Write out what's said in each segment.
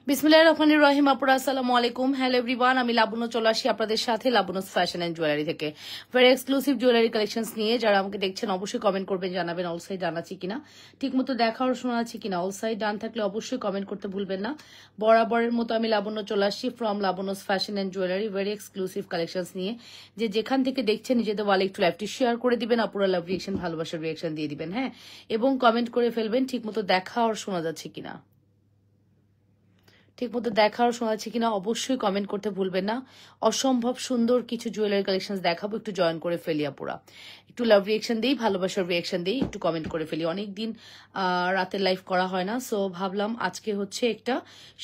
বিসমিল্লাহির রহমানির রহিম। আপুরা আসসালামু আলাইকুম। হ্যালো এভরিওয়ান, আমি লাবণ্য চলে আসি আপনাদের সাথে লাবণ্যস ফ্যাশন এন্ড জুয়েলারি থেকে ভেরি এক্সক্লুসিভ জুয়েলারি কালেকশনস নিয়ে। যারা আমাকে দেখছেন অবশ্যই কমেন্ট করবেন, জানাবেন অল সাইড ডান আছে কিনা, ঠিক মতো দেখা আর শোনা আছে কিনা। অল সাইড ডান থাকলে অবশ্যই কমেন্ট করতে ভুলবেন না। বরাবরের মতো আমি লাবণ্য চলে আসি from Labonno's fashion and jewellery very exclusive collections নিয়ে। যে যেখান থেকে দেখছেন নিজেদের ওয়ালে একটু লাইভটি শেয়ার করে দিবেন, আপুরা লাভ রিয়েকশন ভালোবাসার রিয়েকশন দিয়ে দিবেন, হ্যাঁ, এবং কমেন্ট করে ফেলবেন ঠিক মতো দেখা আর শোনা যাচ্ছে কিনা। ঠিক মতো দেখা আর শোনা যাচ্ছে কিনা অবশ্যই কমেন্ট করতে ভুলবেন না। অসম্ভব সুন্দর কিছু জুয়েলারি কালেকশন দেখাবো, একটু জয়েন করে ফেলি আপুরা, একটু লাভ রিয়েকশন দিই, ভালোবাসার রিয়েকশন দিই, একটু কমেন্ট করে ফেলি। অনেকদিন রাতের লাইভ করা হয় না, সো ভাবলাম আজকে হচ্ছে একটা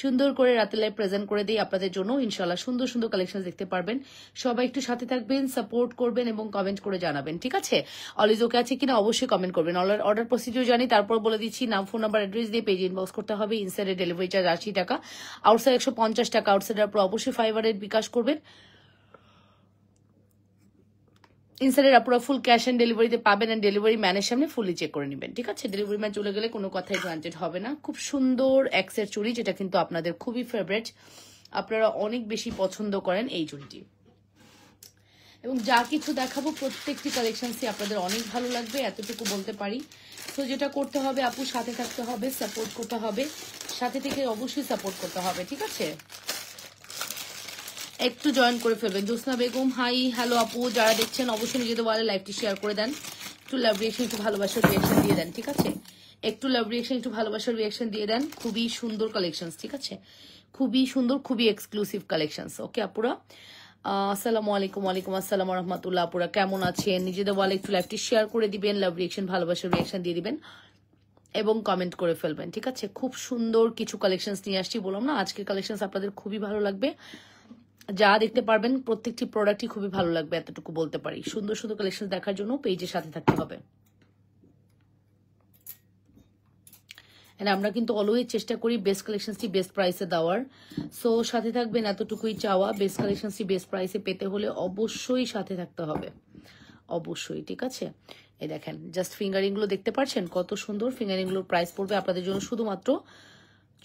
সুন্দর করে রাতের লাইভ প্রেজেন্ট করে দিই আপনাদের জন্য। ইনশাল্লাহ সুন্দর সুন্দর কালেকশন দেখতে পারবেন। সবাই একটু সাথে থাকবেন, সাপোর্ট করবেন এবং কমেন্ট করে জানাবেন, ঠিক আছে? অলওয়েজ ওকে আছে কিনা অবশ্যই কমেন্ট করবেন। অর্ডার প্রসিডিউর জানি, তারপর বলে দিচ্ছি নাম, ফোন নাম্বার, অ্যাড্রেস দিয়ে পেজ ইনবক্স করতে হবে। ইনসাইডে ডেলিভারি চার্জ 80 টাকা, আউটসাইড 150 টাকা। আউটসাইডের পর অবশ্যই 500 বিকাশ করবেন। ইনসাইডের আপনারা ফুল ক্যাশ অন ডেলিভারিতে পাবেন, এন্ড ডেলিভারি ম্যানের সামনে ফুলি চেক করে নেবেন, ঠিক আছে? ডেলিভারি ম্যান চলে গেলে কোনো কথাই গ্রান্টেড হবে না। খুব সুন্দর এক্সের চুড়ি, যেটা কিন্তু আপনাদের খুবই ফেভারিট, আপনারা অনেক বেশি পছন্দ করেন এই চুড়িটি। এবং যা কিছু দেখাবো প্রত্যেকটি কালেকশনসই আপনাদের অনেক ভালো লাগবে, এতটুকু বলতে পারি। তো যেটা করতে হবে আপু, সাথে থাকতে হবে, সাপোর্ট করতে হবে, সাথে থেকে অবশ্যই সাপোর্ট করতে হবে, ঠিক আছে? একটু জয়েন করে ফেলবেন। জোসনা বেগম হাই, হ্যালো আপু, যারা দেখছেন অবশ্যই নিজেদের ওয়ালে লাইভটি শেয়ার করে দেন, একটু লাভ রিয়েকশন, একটু ভালোবাসার রিয়েকশন দিয়ে দেন, ঠিক আছে? একটু লাভ রিয়েকশন, একটু ভালোবাসার রিয়েকশন দিয়ে দেন। খুবই সুন্দর কালেকশন, ঠিক আছে? খুবই সুন্দর, খুবই এক্সক্লুসিভ কালেকশন। ওকে আপুরা, আসসালামু আলাইকুম। ওয়ালাইকুম আসসালাম রহমতুল্লাহ। আপুরা কেমন আছেন? নিজেদের ওয়ালে একটু লাইভটি শেয়ার করে দিবেন, লাভ রিয়েকশন, ভালোবাসার রিয়েকশন দিয়ে দিবেন এবং কমেন্ট করে ফেলবেন, ঠিক আছে? খুব সুন্দর কিছু কালেকশন নিয়ে আসছি, বললাম না আজকের কালেকশন আপনাদের খুবই ভালো লাগবে। যা দেখতে পারবেন প্রত্যেকটি প্রোডাক্টই খুবই ভালো লাগবে, এতটুকু বলতে পারি। সুন্দর সুন্দর কালেকশন দেখার জন্য পেজের সাথে থাকতে হবে। আমরা কিন্তু অলওয়েজ চেষ্টা করি বেস্ট কালেকশনসটি বেস্ট প্রাইসে দেওয়ার। সো সাথে থাকবেন, এতটুকুই চাওয়া। বেস্ট কালেকশনসটি বেস্ট প্রাইসে পেতে হলে অবশ্যই সাথে থাকতে হবে, অবশ্যই, ঠিক আছে? এই দেখেন জাস্ট ফিঙ্গারিং গুলো দেখতে পাচ্ছেন কত সুন্দর। ফিঙ্গারিং গুলোর প্রাইস পড়বে আপনাদের জন্য শুধুমাত্র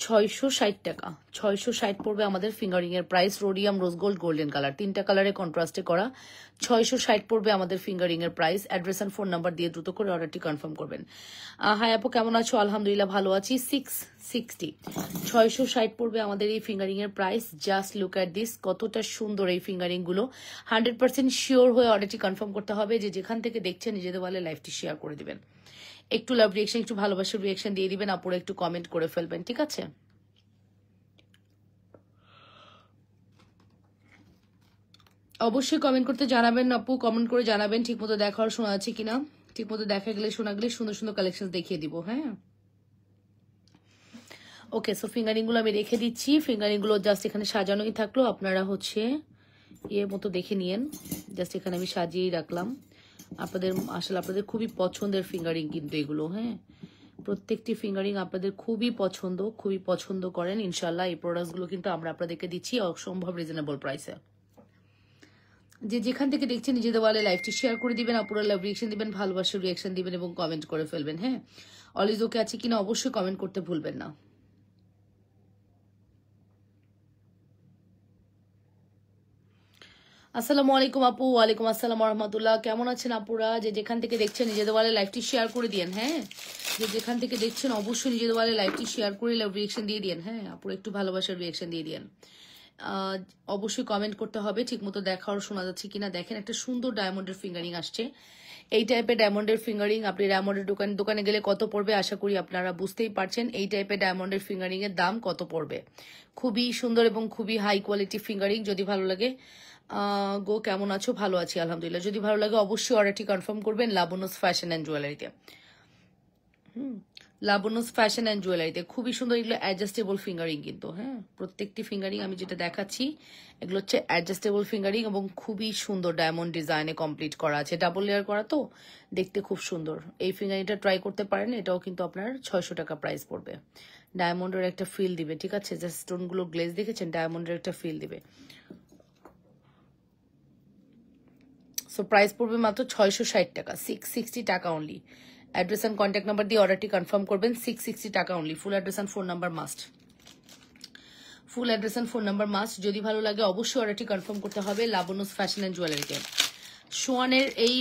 660 টাকা। 660 পড়বে আমাদের ফিঙ্গারিং এর price. Rhodium, rose gold, golden colour, তিনটা কালারে কন্ট্রাস্টে করা। 660 পড়বে আমাদের ফিঙ্গারিং এর price. Address and phone number দিয়ে দ্রুত করে অর্ডারটি কনফার্ম করবেন। হাই আপু, কেমন আছো? আলহামদুলিল্লাহ ভালো আছি। 660 660 পড়বে আমাদের এই ফিঙ্গারিং এর price. Just look at this, কতটা সুন্দর এই ফিঙ্গারিং গুলো। 100% শিওর হয়ে অর্ডারটি কনফার্ম করতে হবে। যে যেখান থেকে দেখছেন নিজেদের বলে লাইভটি শেয়ার করে দিবেন, একটু লাভ রিয়েকশন, একটু ভালোবাসার রিয়েকশন দিয়ে দিবেন, আপুরা একটু কমেন্ট করে ফেলবেন, ঠিক আছে? অবশ্যই কমেন্ট করতে জানাবেন আপু, কমেন্ট করে জানাবেন ঠিক মতো দেখা আর শোনা আছে কিনা। ঠিক মতো দেখা গেলে, শোনা গেলে সুন্দর সুন্দর কালেকশন দেখিয়ে দিব, হ্যাঁ। ওকে, সো ফিঙ্গারিং গুলো আমি রেখে দিচ্ছি। ফিঙ্গারিং গুলো জাস্ট এখানে সাজানোই থাকলো, আপনারা হচ্ছে ইয়ে মতো দেখে নিয়েন। জাস্ট এখানে আমি সাজিয়েই রাখলাম। আপনাদের আসলে আপনাদের খুবই পছন্দের ফিঙ্গারিং কিন্তু এগুলো, হ্যাঁ। প্রত্যেকটি ফিঙ্গারিং আপনাদের খুবই পছন্দ করেন ইনশাল্লাহ। এই প্রোডাক্টগুলো কিন্তু আমরা আপনাদেরকে দিচ্ছি অসম্ভব রিজনেবল প্রাইসে। যে যেখান থেকে দেখছেন নিজেদের ওয়ালে লাইভটি শেয়ার করে দিবেন, আপুরা লাভ রিয়েকশন দিবেন, ভালোবাসার রিয়েকশন দিবেন এবং কমেন্ট করে ফেলবেন, হ্যাঁ। অলওয়েজ ওকে আছে কিনা অবশ্যই কমেন্ট করতে ভুলবেন না। আসসালামু আলাইকুম আপু। ওয়ালাইকুম আসসালাম রহমতুল্লাহ। কেমন আছেন আপুরা? যে যেখান থেকে দেখছেন নিজেদের ওয়ালে লাইভটি শেয়ার করে দিন, হ্যাঁ। যে যেখান থেকে দেখছেন অবশ্যই নিজেদের ওয়ালে লাইভটি শেয়ার করে লাভ রিয়েকশন দিয়ে দিন, হ্যাঁ। আপুরা একটু ভালোবাসার রিয়েকশন দিয়ে দিন। অবশ্যই কমেন্ট করতে হবে ঠিক মতো দেখা আর শোনা যাচ্ছে কিনা। দেখেন একটা সুন্দর ডায়মন্ডের ফিঙ্গারিং আসছে। এই টাইপের ডায়মন্ডের ফিঙ্গারিং আপনি ডায়মন্ডের দোকানে গেলে কত পড়বে আশা করি আপনারা বুঝতেই পারছেন। এই টাইপের ডায়মন্ডের ফিঙ্গারিং এর দাম কত পড়বে। খুবই সুন্দর এবং খুবই হাই কোয়ালিটি ফিঙ্গারিং। যদি ভালো লাগে গো, কেমন আছো? ভালো আছি আলহামদুলিল্লাহ। যদি ভালো লাগে অবশ্যই অর্ডারটি কনফার্ম করবেন লাবণ্যস ফ্যাশন অ্যান্ড জুয়েলারিতে। লাবণ্যস ফ্যাশন অ্যান্ড জুয়েলারিতে খুবই সুন্দর। এগুলো অ্যাডজাস্টেবল ফিঙ্গারিং কিন্তু, হ্যাঁ। প্রত্যেকটি ফিঙ্গারিং আমি যেটা দেখাচ্ছি এগুলো হচ্ছে অ্যাডজাস্টেবল ফিঙ্গারিং এবং খুবই সুন্দর ডায়মন্ড ডিজাইনে কমপ্লিট করা আছে। ডাবল লেয়ার করা তো দেখতে খুব সুন্দর। এই ফিঙ্গারিংটা ট্রাই করতে পারেন। এটাও কিন্তু আপনার 600 টাকা প্রাইস পড়বে। ডায়মন্ডের একটা ফিল দিবে, ঠিক আছে? জাস্ট স্টোনগুলো গ্লেজ দেখেছেন, ডায়মন্ডের একটা ফিল দিবে। সো প্রাইস পড়বে মাত্র 660 টাকা, 660 টাকা only. Address and contact number দিয়ে অর্ডারটি কনফার্ম করবেন। 660 টাকা only. Full address and phone number must. Full address and phone number must. যদি ভালো লাগে অবশ্যই অর্ডারটি কনফার্ম করতে হবে লাবণ্যস ফ্যাশন অ্যান্ড জুয়েলারিতে। সোয়ানের এই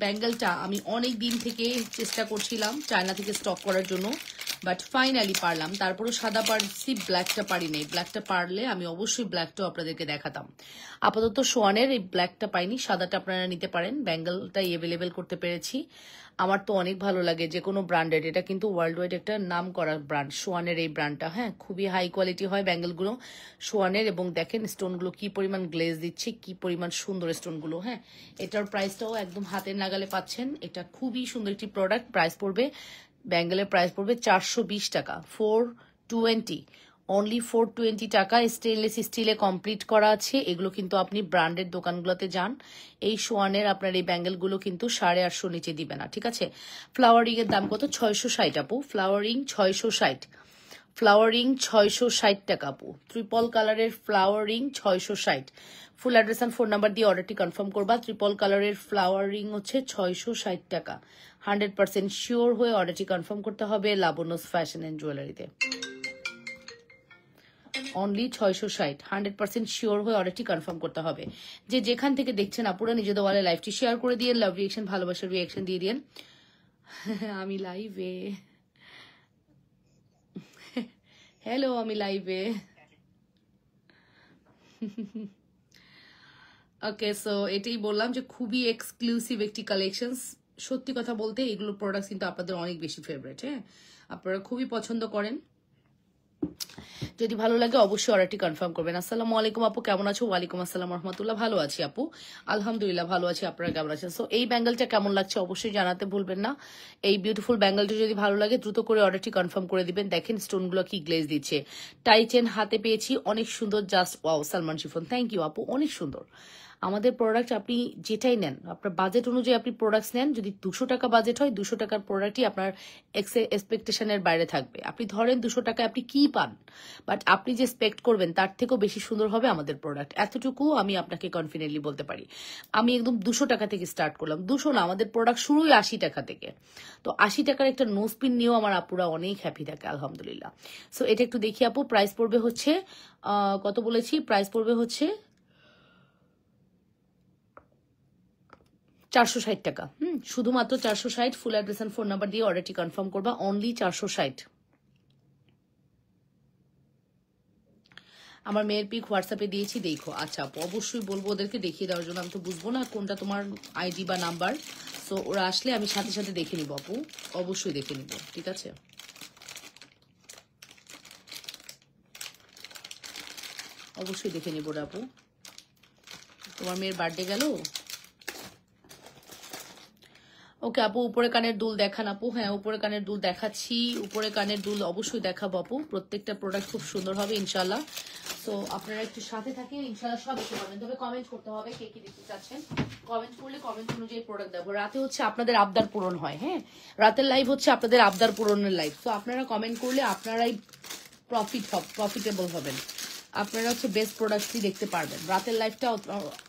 ব্যাঙ্গেলটা আমি অনেক দিন থেকে চেষ্টা করছিলাম চায়না থেকে স্টক করার জন্য, বাট ফাইনালি পারলাম। তারপরও সাদা পারছি, ব্ল্যাকটা পারি নাই। ব্ল্যাকটা পারলে আমি অবশ্যই ব্ল্যাকটাও আপনাদেরকে দেখাতাম। আপাতত সোয়ানের এই ব্ল্যাকটা পাইনি, সাদাটা আপনারা নিতে পারেন। ব্যাঙ্গেলটাই অ্যাভেলেবেল করতে পেরেছি। আমার তো অনেক ভালো লাগে যে কোনো ব্র্যান্ডেড, এটা কিন্তু ওয়ার্ল্ড ওয়াইড একটা নাম করা ব্র্যান্ড সোয়ানের এই ব্র্যান্ডটা। হ্যাঁ, খুবই হাই কোয়ালিটি হয় ব্যাঙ্গেলগুলো সোয়ানের। এবং দেখেন স্টোনগুলো কি পরিমাণ গ্লেজ দিচ্ছে, কি পরিমাণ সুন্দর স্টোনগুলো। হ্যাঁ, এটার প্রাইসটাও একদম হাতের নাগালে পাচ্ছেন। এটা খুবই সুন্দর একটি প্রোডাক্ট। প্রাইস পড়বে, ব্যাঙ্গেলের প্রাইস পড়বে 420 টাকা, 420, অনলি 420 টাকা। স্টেনলেস স্টিলে কমপ্লিট করা আছে। এগুলো কিন্তু আপনি ব্র্যান্ডেড দোকানগুলোতে যান, এই সোয়ানের আপনার এই ব্যাঙ্গেলগুলো কিন্তু 850 নিচে দিবে না, ঠিক আছে। ফ্লাওয়ারিং এর দাম কত? 660 আপু। ফ্লাওয়ারিং 660, ফ্লাওয়ারিং 660 টাকা আপু। ট্রিপল কালারের flower ring 660। Full address and phone number দিয়ে অর্ডারটি কনফার্ম করবা। ট্রিপল কালারের ফ্লাওয়ারিং হচ্ছে 660 টাকা। 100% শিওর হয়ে অর্ডারটি কনফার্ম করতে হবে লাবণ্যস ফ্যাশন অ্যান্ড জুয়েলারিতে। অনলি 660, 100% শিওর হয়ে অর্ডারটি কনফার্ম করতে হবে। যে যেখান থেকে দেখছেন আপুরা নিজেদের ওয়ালে লাইভটি শেয়ার করে দিয়ে লাভ রিয়েকশন, ভালোবাসার রিয়েকশন দিয়ে দিন। আমি লাইভে, হ্যালো, আমি লাইভে। ওকে, সো এটাই বললাম যে খুবই এক্সক্লুসিভ একটি কালেকশনস। সত্যি কথা বলতে এগুলো প্রোডাক্টস কিন্তু আপনাদের অনেক বেশি ফেভারিট। হ্যাঁ, আপনারা খুবই পছন্দ করেন। যদি ভালো লাগে অবশ্যই অর্ডারটি কনফার্ম করবেন। আসসালামু আলাইকুম আপু, কেমন আছো? ওয়ালাইকুম আসসালাম রহমতুল্লাহ। ভালো আছি আপু, আলহামদুলিল্লাহ ভালো আছি। আপনারা কেমন আছেন? সো এই ব্যাঙ্গেলটা কেমন লাগছে অবশ্যই জানাতে ভুলবেন না। এই বিউটিফুল ব্যাঙ্গেলটা যদি ভালো লাগে দ্রুত করে অর্ডারটি কনফার্ম করে দিবেন। দেখেন স্টোনগুলো কি গ্লেজ দিচ্ছে। টাই চেন হাতে পেয়েছি, অনেক সুন্দর। Just wow, Salman Shifon, thank you আপু, অনেক সুন্দর। আমাদের প্রোডাক্ট আপনি যেটাই নেন, আপনার বাজেট অনুযায়ী আপনি প্রোডাক্টস নেন। যদি 200 টাকা বাজেট হয়, 200 টাকার প্রোডাক্টই আপনার এক্সপেকটেশনের বাইরে থাকবে। আপনি ধরেন 200 টাকায় আপনি কি পান, বাট আপনি যে এক্সপেক্ট করবেন তার থেকেও বেশি সুন্দর হবে আমাদের প্রোডাক্ট। এতটুকু আমি আপনাকে কনফিডেন্টলি বলতে পারি। আমি একদম 200 টাকা থেকে স্টার্ট করলাম। 200 না, আমাদের প্রোডাক্ট শুরুই 80 টাকা থেকে। তো 80 টাকার একটা নোজপিন নিয়েও আমার আপুরা অনেক হ্যাপি থাকে, আলহামদুলিল্লাহ। সো এটা একটু দেখি আপু। প্রাইস পড়বে হচ্ছে কত বলেছি? প্রাইস পড়বে হচ্ছে 460 টাকা। শুধুমাত্র 460। Full address and phone number দিয়ে অর্ডারটি কনফার্ম করবা। অনলি 460। আমার মেয়ের পিক হোয়াটসঅ্যাপে দিয়েছি, দেখো। আচ্ছা আপু, অবশ্যই বলবো ওদেরকে দেখিয়ে দেওয়ার জন্য। আমি তো বুঝবো না কোনটা তোমার আইডি বা নাম্বার। সো ওরা আসলে আমি সাথে সাথে দেখে নিব আপু, অবশ্যই দেখে নিব, ঠিক আছে। অবশ্যই দেখে নিব ওরা আপু। তোমার মেয়ের বার্থডে গেল। ওকে আপু, উপরে কানের দুল দেখান আপু। হ্যাঁ, উপরে কানের দুল দেখাচ্ছি। উপরে কানের দুল অবশ্যই দেখাবো আপু। প্রত্যেকটা প্রোডাক্ট খুব সুন্দর হবে ইনশাল্লাহ। তো আপনারা একটু সাথে থাকেন, ইনশাল্লাহ সব দেখতে পাবেন। তবে কমেন্ট করতে হবে কে কি দেখতে চাচ্ছেন। কমেন্ট করলে কমেন্ট অনুযায়ী প্রোডাক্ট দেবো। রাতে হচ্ছে আপনাদের আবদার পূরণ হয়। হ্যাঁ, রাতের লাইভ হচ্ছে আপনাদের আবদার পূরণের লাইভ। তো আপনারা কমেন্ট করলে আপনারাই প্রফিটেবল হবেন। আপনারা হচ্ছে বেস্ট প্রোডাক্টই দেখতে পারবেন। রাতের লাইফটা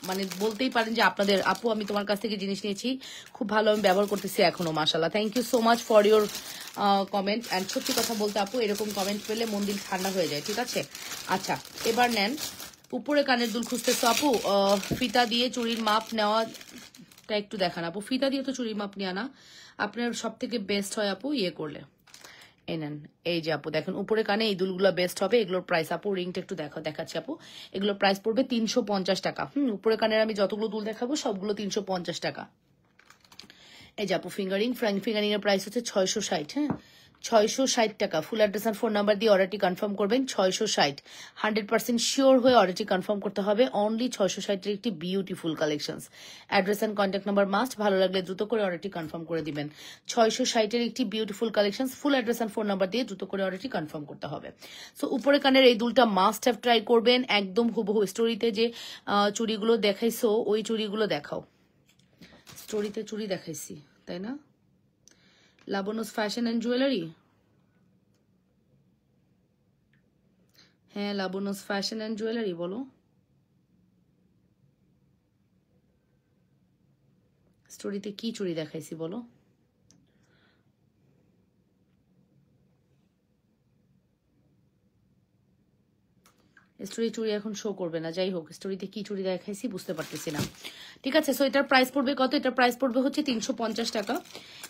মানে বলতেই পারেন যে আপনাদের। আপু, আমি তোমার কাছ থেকে জিনিস নিয়েছি, খুব ভালো, আমি ব্যবহার করতেছি এখনো, মাশাআল্লাহ। Thank you so much for your comment. And সত্যি কথা বলতে আপু, এরকম কমেন্ট পেলে মন দিল ঠান্ডা হয়ে যায়, ঠিক আছে। আচ্ছা, এবার নেন। উপরে কানের দুল খুঁজতেছো আপু, ফিতা দিয়ে চুড়ির মাপ নেওয়াটা একটু দেখান আপু। ফিতা দিয়ে তো চুড়ির মাপ নেওয়া না, আপনার সব থেকে বেস্ট হয় আপু ইয়ে করলে। এনেন, এই যে আপু দেখেন উপরে কানে এই দুলগুলো বেস্ট হবে। এগুলোর প্রাইস আপু, রিংটা একটু দেখাচ্ছি আপু। এগুলোর প্রাইস পড়বে 350 টাকা। উপরে কানের আমি যতগুলো দুল দেখাবো সবগুলো 350 টাকা। এই যে আপু ফিঙ্গারিং এর প্রাইস হচ্ছে 660। হ্যাঁ, 660 টাকা। ফুল অ্যাড্রেস আর ফোন নাম্বার দিয়ে অর্ডারটি কনফার্ম করবেন। 660, 100% শিওর হয়ে অর্ডারটি কনফার্ম করতে হবে। অনলি 660 এর একটি beautiful collection. Address and contact number must. ভালো লাগলে দ্রুত করে অর্ডারটি কনফার্ম করে দিবেন। 660 এর একটি beautiful collection. Full address and phone number দিয়ে দ্রুত করে অর্ডারটি কনফার্ম করতে হবে। সো উপরে কানের এই দুলটা মাস্ট হ্যাভ ট্রাই করবেন। একদম হুবহু স্টোরিতে যে চুড়িগুলো দেখাইছো ওই চুড়িগুলো দেখাও। স্টোরিতে চুড়ি দেখাইছি তাই না? Labanya's fashion and jewellery. হ্যাঁ, লাবণ্যস ফ্যাশন অ্যান্ড জুয়েলারি বলো। স্টোরিতে কি চুড়ি দেখাইছি বলো। স্টোরি চুড়ি এখন শো করবে না, যাই হোক স্টোরিতে কি চুড়ি দেখাইছি বুঝতে পারতেছি না। ঠিক আছে, সো এটার প্রাইস পড়বে কত? এটার প্রাইস পড়বে হচ্ছে 350 টাকা।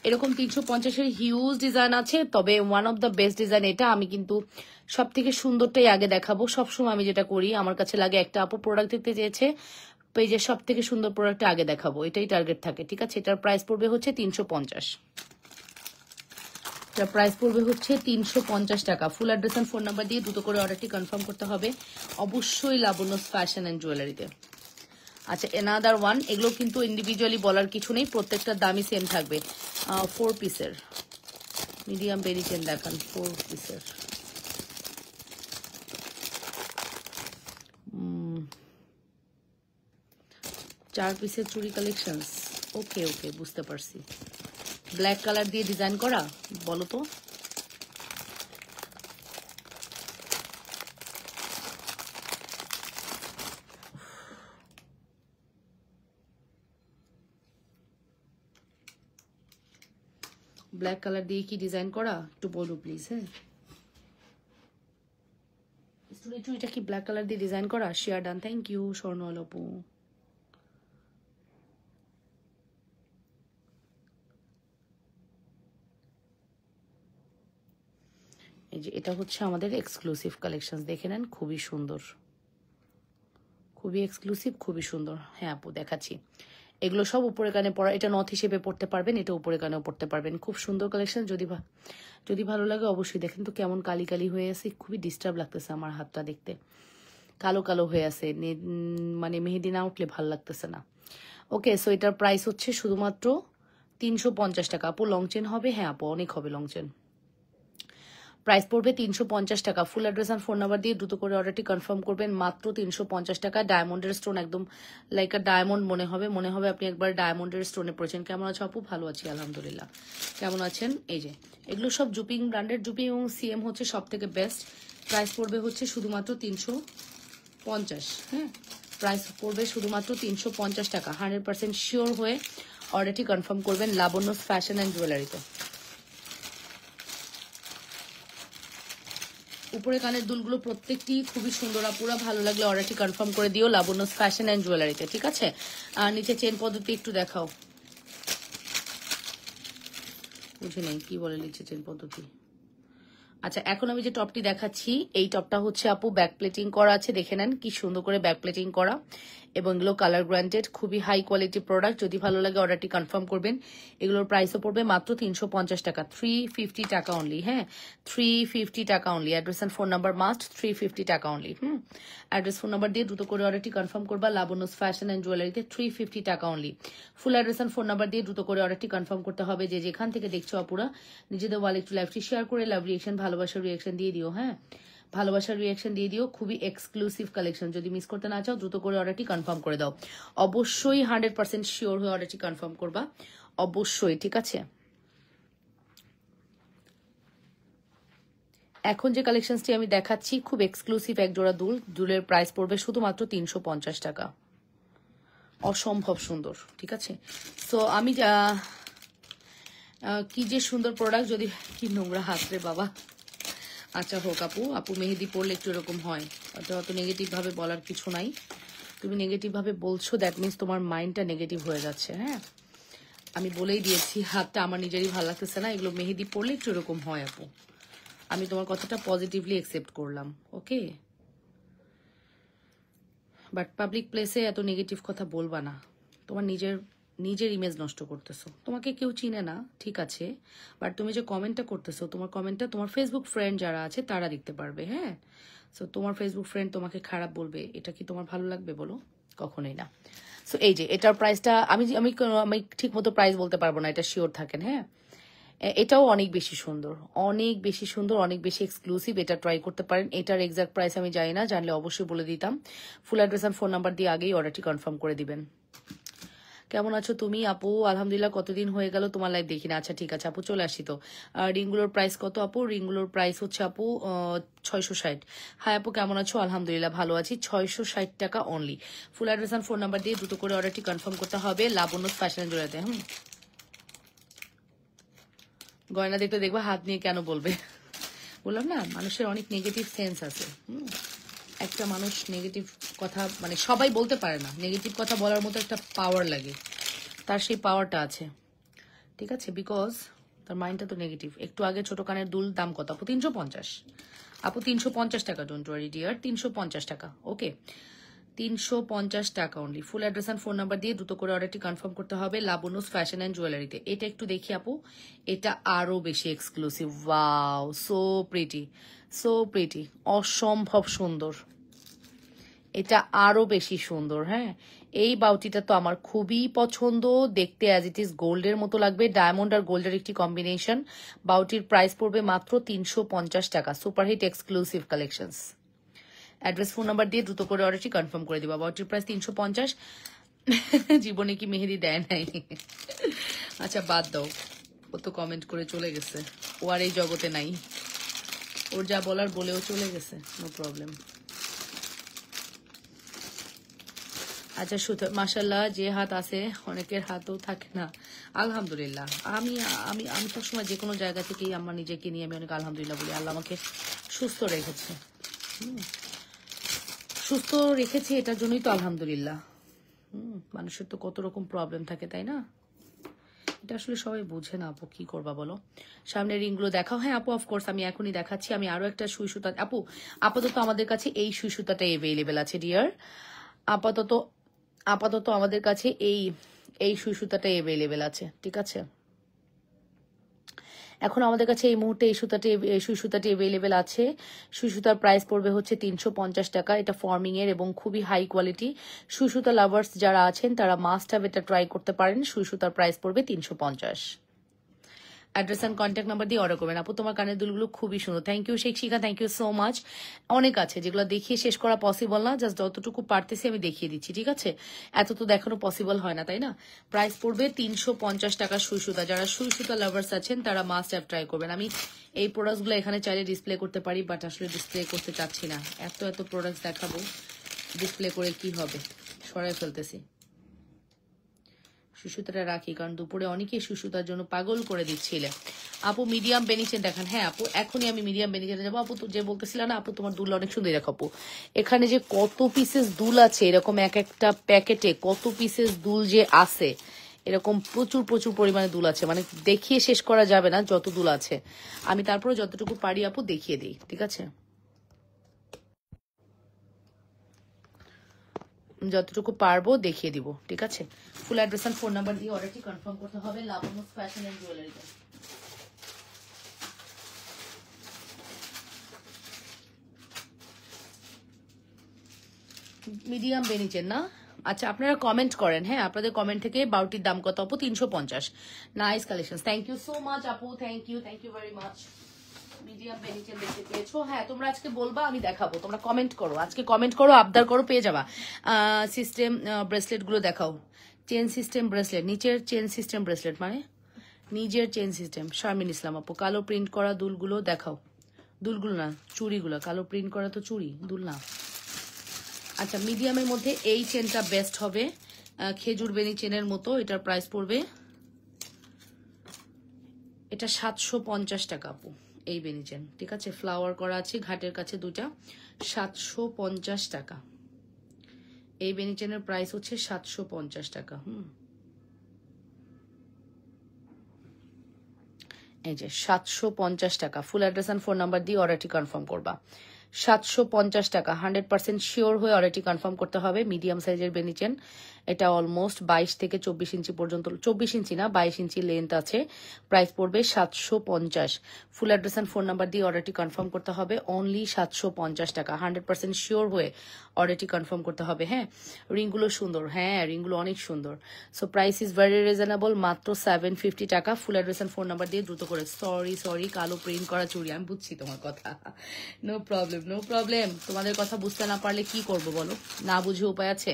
এরকম 350-এর হিউজ ডিজাইন আছে, তবে one of the best design এটা। আমি কিন্তু সব থেকে সুন্দরটাই আগে দেখাবো, সবসময় আমি যেটা করি। আমার কাছে লাগে একটা আপু প্রোডাক্ট দেখতে চেয়েছে, পেজের সব থেকে সুন্দর প্রোডাক্টটা আগে দেখাবো, এটাই টার্গেট থাকে। ঠিক আছে, এটার প্রাইস পড়বে হচ্ছে 350। এটার প্রাইস পড়বে হচ্ছে 350 টাকা। Full address and phone number দিয়ে দ্রুত করে অর্ডারটি কনফার্ম করতে হবে, অবশ্যই লাবণ্য ফ্যাশন অ্যান্ড জুয়েলারিতে। আচ্ছা, এনাদার ওয়ান, এগুলো কিন্তু ইন্ডিভিজুয়ালি বলার কিছু নেই, প্রত্যেকটার দামই সেম থাকবে। 4 পিসের মিডিয়াম বেরি চেন দেখান, 4 পিসের। 4 পিসের চুড়ি কালেকশনস। ওকে ওকে, বুঝতে পারছি। ব্ল্যাক কালার দিয়ে ডিজাইন করা, বলো তো। ব্ল্যাক কালার দিয়ে কি ডিজাইন করা একটু বলো প্লিজ। হ্যাঁ, স্টোরি চুড়িটা কি ব্ল্যাক কালার দিয়ে ডিজাইন করা? শেয়ার ডান, থ্যাংক ইউ স্বর্ণল আপু। এই যে এটা হচ্ছে আমাদের এক্সক্লুসিভ কালেকশন, দেখে নেন, খুবই সুন্দর, খুবই এক্সক্লুসিভ, খুবই সুন্দর। হ্যাঁ আপু দেখাচ্ছি, এগুলো সব উপরে কানে পরা। এটা নথ হিসেবে পড়তে পারবেন, এটা উপরে কানেও পড়তে পারবেন, খুব সুন্দর কালেকশন। যদি ভালো লাগে অবশ্যই দেখেন। তো কেমন কালি কালি হয়ে আছে, খুবই ডিস্টার্ব লাগতেছে আমার হাতটা দেখতে, কালো কালো হয়ে আছে, মানে মেহেদি না উঠলে ভালো লাগতেছে না। ওকে, সো এটার প্রাইস হচ্ছে শুধুমাত্র 350 টাকা। আপু লং চেন হবে? হ্যাঁ আপু, অনেক হবে লং চেন। প্রাইস পড়বে 350 টাকা। ফুল অ্যাড্রেস আর ফোন নাম্বার দিয়ে দ্রুত করে অর্ডারটি কনফার্ম করবেন, মাত্র 350 টাকা। ডায়মন্ডের স্টোন, একদম লাইক আ ডায়মন্ড মনে হবে আপনি একবার ডায়মন্ডের স্টোনে পড়েছেন। কেমন আছো আপু? ভালো আছি আলহামদুলিল্লাহ, কেমন আছেন? এই যে এগুলো সব জুপিং ব্র্যান্ডের, জুপিং এবং সিএম হচ্ছে সব থেকে বেস্ট। প্রাইস পড়বে হচ্ছে শুধুমাত্র 350। হ্যাঁ, প্রাইস পড়বে শুধুমাত্র 350 টাকা। 100% শিওর হয়ে অর্ডারটি কনফার্ম করবেন লাবণ্য ফ্যাশন অ্যান্ড জুয়েলারিতে। উপরে কানের দুলগুলো প্রত্যেকটি খুবই সুন্দর, আপুরা ভালো লাগলে অর্ডারটি কনফার্ম করে দিও লাবণ্য ফ্যাশন অ্যান্ড জুয়েলারিতে। ঠিক আছে, আর নিচে চেন পদ্ধতি একটু দেখাও, বুঝে নেই কি বলে নিচে চেন পদ্ধতি। আচ্ছা, এখন আমি যে টপটি দেখাচ্ছি, এই টপটা হচ্ছে আপু ব্যাক প্লেটিং করা আছে, দেখে নেন কি সুন্দর করে ব্যাক প্লেটিং করা, এবং এগুলো কালার গ্রান্টেড, খুবই হাই কোয়ালিটি প্রোডাক্ট। যদি ভালো লাগে অর্ডারটি কনফার্ম করবেন। এগুলোর প্রাইসও পড়বে মাত্র 350 টাকা, 350 টাকা অনলি। হ্যাঁ, 350 টাকা only. Address and phone number must, 350 টাকা অনলি। অ্যাড্রেস ফোন নাম্বার দিয়ে দ্রুত করে অর্ডারটি কনফার্ম করবা লাবণ্য ফ্যাশন অ্যান্ড জুয়েলারিতে, 350 টাকা only. Full address and phone number দিয়ে দ্রুত করে অর্ডারটি কনফার্ম করতে হবে। যে যেখান থেকে দেখছো আপুরা, নিজেদের ওয়ালে একটু লাইভটি শেয়ার করে লাভ রিয়েকশন, ভালোবাসার রিয়েকশন দিয়ে দিও। হ্যাঁ, ভালোবাসার রিয়েকশন দিয়ে দিও, খুবই এক্সক্লুসিভ কালেকশন। যদি মিস করতে না চাও দ্রুত করে অর্ডারটি কনফার্ম করে দাও, অবশ্যই 100% শিওর হয়ে অর্ডারটি কনফার্ম করবা, অবশ্যই। ঠিক আছে, এখন যে কালেকশনটি আমি দেখাচ্ছি খুব এক্সক্লুসিভ এক জোড়া দুল, দুলের প্রাইস পড়বে শুধুমাত্র 350 টাকা, অসম্ভব সুন্দর। ঠিক আছে, সো আমি কি যে সুন্দর প্রোডাক্ট, যদি কি নোংরা হাত রে বাবা। আচ্ছা হোক আপু, আপু মেহেদি পরলে একটু এরকম হয়, অত নেগেটিভ ভাবে বলার কিছু নাই। তুমি নেগেটিভ ভাবে বলছো, দ্যাট মিনস তোমার মাইন্ডটা নেগেটিভ হয়ে যাচ্ছে। হ্যাঁ, আমি বলেই দিয়েছি, হাতটা আমার নিজেরই ভালো লাগতেছে না, এগুলো মেহেদি পরলে একটু এরকম হয় আপু। আমি তোমার কথাটা পজিটিভলি অ্যাকসেপ্ট করলাম, ওকে, বাট পাবলিক প্লেসে এত নেগেটিভ কথা বলবা না, তোমার নিজের ইমেজ নষ্ট করতেছো। তোমাকে কেউ চিনে না, ঠিক আছে, বাট তুমি যে কমেন্টটা করতেছো, তোমার কমেন্টটা তোমার ফেসবুক ফ্রেন্ড যারা আছে তারা দেখতে পারবে। হ্যাঁ, সো তোমার ফেসবুক ফ্রেন্ড তোমাকে খারাপ বলবে, এটা কি তোমার ভালো লাগবে বলো? কখনোই না। সো এই যে এটার প্রাইসটা আমি আমি আমি ঠিক মতো প্রাইস বলতে পারবো না, এটা শিওর থাকেন। হ্যাঁ, এটাও অনেক বেশি সুন্দর, অনেক বেশি সুন্দর, অনেক বেশি এক্সক্লুসিভ। এটা ট্রাই করতে পারেন। এটার এক্সাক্ট প্রাইস আমি জানি না, জানলে অবশ্যই বলে দিতাম। ফুল অ্যাড্রেস আর ফোন নাম্বার দিয়ে আগেই অর্ডারটি কনফার্ম করে দিবেন। কেমন আছো তুমি আপু? আলহামদুলিল্লাহ, কতদিন হয়ে গেল তোমার লাইভ দেখি না। আচ্ছা ঠিক আছে আপু, চলে আসি তো। রিংগুলোর প্রাইস কত আপু? রিংগুলোর প্রাইস হচ্ছে আপু 660। হাই আপু, কেমন আছো? আলহামদুলিল্লাহ ভালো আছি। 660 টাকা অনলি। ফুল অ্যাড্রেস আর ফোন নাম্বার দিয়ে দ্রুত করে অর্ডারটি কনফার্ম করতে হবে লাবণ্য ফ্যাশন জোড়াতে। গয়না দেখতে দেখবা হাত নিয়ে কেন বলবে? বললাম না, মানুষের অনেক নেগেটিভ সেন্স আছে। একটা মানুষ নেগেটিভ কথা মানে সবাই বলতে পারে না, নেগেটিভ কথা বলার মতো একটা পাওয়ার লাগে, তার সেই পাওয়ারটা আছে, ঠিক আছে, বিকজ তার মাইন্ডটা তো নেগেটিভ। একটু আগে ছোট কানের দুল দাম কত আপু? 350 আপু, 350 টাকা, ডোন্ট ওয়ারি ডিয়ার, 350 টাকা, ওকে, 350 টাকা only. Full address and phone number দিয়ে দ্রুত করে অর্ডারটি কনফার্ম করতে হবে লাবনুস ফ্যাশন অ্যান্ড জুয়েলারিতে। এটা একটু দেখি আপু, এটা আরো বেশি exclusive, wow, so pretty, so pretty, অসম্ভব সুন্দর, এটা আরো বেশি সুন্দর। হ্যাঁ, এই বাউটিটা তো আমার খুবই পছন্দ, দেখতে অ্যাজ ইট ইজ গোল্ডের মতো লাগবে, ডায়মন্ড আর গোল্ডের একটি কম্বিনেশন। বাউটির প্রাইস পড়বে মাত্র 350 টাকা, superhit exclusive collections. Address phone number দিয়ে দ্রুত করে অর্ডারটি কনফার্ম করে দিবা। বাউটির প্রাইস 350। জীবনে কি মেহেদি দেয় নাই? আচ্ছা বাদ দাও, ও তো কমেন্ট করে চলে গেছে, ও আর এই জগতে নাই, ওর যা বলার বলেও চলে গেছে, নো প্রবলেম। আচ্ছা সুতরাং মাশাল্লাহ, যে হাত আছে অনেকের হাতও থাকে না, আলহামদুলিল্লাহ। আমি আমি আমি সবসময় যে কোনো জায়গা থেকেই আমার নিজেকে নিয়ে আমি অনেক আলহামদুলিল্লাহ বলি, আল্লাহ আমাকে সুস্থ রেখেছে, সুস্থ রেখেছে, এটার জন্যই তো আলহামদুলিল্লাহ। মানুষের তো কত রকম প্রবলেম থাকে, তাই না? এটা আসলে সবাই বুঝে না আপু, কি করবা বলো। সামনে রিংগুলো দেখাও। হ্যাঁ আপু, অফকোর্স আমি এখনই দেখাচ্ছি। আমি আরো একটা সুই সুতা আপু, আপাতত আমাদের কাছে এই সুই সুতাটা এভেলেবেল আছে ডিয়ার, আপাতত আপাতত আমাদের কাছে এই সুই সুতাটা এভেলেবেল আছে, ঠিক আছে। এখন আমাদের কাছে এই মুহূর্তে এই সুই সুতাটি এভেলেবেল আছে। সুই সুতার প্রাইস পড়বে হচ্ছে 350 টাকা। এটা ফর্মিং এর এবং খুবই হাই কোয়ালিটি। সুই সুতা লাভার্স যারা আছেন তারা মাস্ট হ্যাভ এটা ট্রাই করতে পারেন। সুই সুতার প্রাইস পড়বে 350। অ্যাড্রেস অ্যান্ড কন্ট্যাক্ট নাম্বার দিয়ে অর্ডার করবেন। আপু তোমার কানের দুলগুলো খুবই সুন্দর, thank you Sheikh Shikha, thank you so much. অনেক আছে যেগুলো দেখিয়ে শেষ করা পসিবল না, জাস্ট যতটুকু পারতেছি আমি দেখিয়ে দিচ্ছি, ঠিক আছে। এত তো দেখানো পসিবল হয় না, তাই না। প্রাইস পড়বে 350 টাকা সুই সুতা। যারা সুই সুতা লাভার্স আছেন তারা মাস্ট হ্যাভ ট্রাই করবেন। আমি এই প্রোডাক্টসগুলো এখানে চাইলে ডিসপ্লে করতে পারি, বাট আসলে ডিসপ্লে করতে চাচ্ছি না, এত প্রোডাক্টস দেখাবো, ডিসপ্লে করে কি হবে, সরাই ফেলতেছি। সুসুতাটা রাখি, কারণ দুপুরে অনেকেই সুসুতার জন্য পাগল করে দিচ্ছিলে। আপু মিডিয়াম বেনিচেন দেখান। হ্যাঁ আপু, এখনই আমি মিডিয়াম বেনিচেনে যাবো। আপু তো যে বলতেছিল না, আপু তোমার দুল অনেক সুন্দর, দেখো আপু এখানে যে কত পিসেস দুল আছে, এরকম এক একটা প্যাকেটে কত পিসেস দুল যে আছে, এরকম প্রচুর প্রচুর পরিমাণে দুল আছে, মানে দেখিয়ে শেষ করা যাবে না যত দুল আছে। আমি তারপরে যতটুকু পারি আপু দেখিয়ে দিই, ঠিক আছে, যতটুকু পারবো দেখিয়ে দিব, ঠিক আছে। Full address and phone number দিয়ে অর্ডারটি কনফার্ম করতে হবে লাবনুস ফ্যাশন এন্ড জুয়েলারিতে। মিডিয়াম বেনিচেন না? আচ্ছা আপনারা কমেন্ট করেন, হ্যাঁ আপনাদের কমেন্ট থেকে বাউটির দাম কত আপু? 350। Nice collection, thank you so much আপু, thank you very much. Medium বেনিচেন দেখতে পেয়েছো? হ্যাঁ তোমরা আজকে বলবা, আমি দেখাবো, তোমরা কমেন্ট করো, আজকে কমেন্ট করো, আবদার করো, পেয়ে যাবা। সিস্টেম ব্রেসলেট গুলো দেখাও, চেন সিস্টেম ব্রেসলেট, নিচের চেন সিস্টেম ব্রেসলেট মানে নিজের চেন সিস্টেম। শারমিন ইসলাম আপু, কালো প্রিন্ট করা দুলগুলো দেখাও, দুলগুলো না চুড়িগুলো, কালো প্রিন্ট করা তো চুড়ি, দুল না। আচ্ছা মিডিয়ামের মধ্যে এই চেনটা বেস্ট হবে, খেজুর বেনি চেনের মতো। এটার প্রাইস পড়বে, এটা 750 টাকা আপু, এই বেনি চেন, ঠিক আছে, ফ্লাওয়ার করা আছে ঘাটের কাছে দুটা, 750 টাকা। এই বেনি চেনের প্রাইস হচ্ছে 750 টাকা। এই যে 750 টাকা। Full address and phone number দিয়ে অর্ডারটি কনফার্ম করবা। 750 টাকা, 100% শিওর হয়ে অর্ডারটি কনফার্ম করতে হবে। মিডিয়াম সাইজের বেনিচেন, এটা অলমোস্ট 22 থেকে 24 ইঞ্চি পর্যন্ত, 24 ইঞ্চি না 22 ইঞ্চি লেন্থ আছে। প্রাইস পড়বে 750। Full address and phone number দিয়ে অর্ডারটি কনফার্ম করতে হবে, অনলি 750 টাকা। 100% শিওর হয়ে অর্ডারটি কনফার্ম করতে হবে। হ্যাঁ রিংগুলো সুন্দর, হ্যাঁ রিংগুলো অনেক সুন্দর। So price is very reasonable, মাত্র 750 টাকা। Full address and phone number দিয়ে দ্রুত করে। সরি কালো প্রিন্ট করা চুড়ি, আমি বুঝছি তোমার কথা, নো প্রবলেম নো প্রবলেম। তোমাদের কথা বুঝতে না পারলে কি করব বলো, না বুঝে উপায় আছে।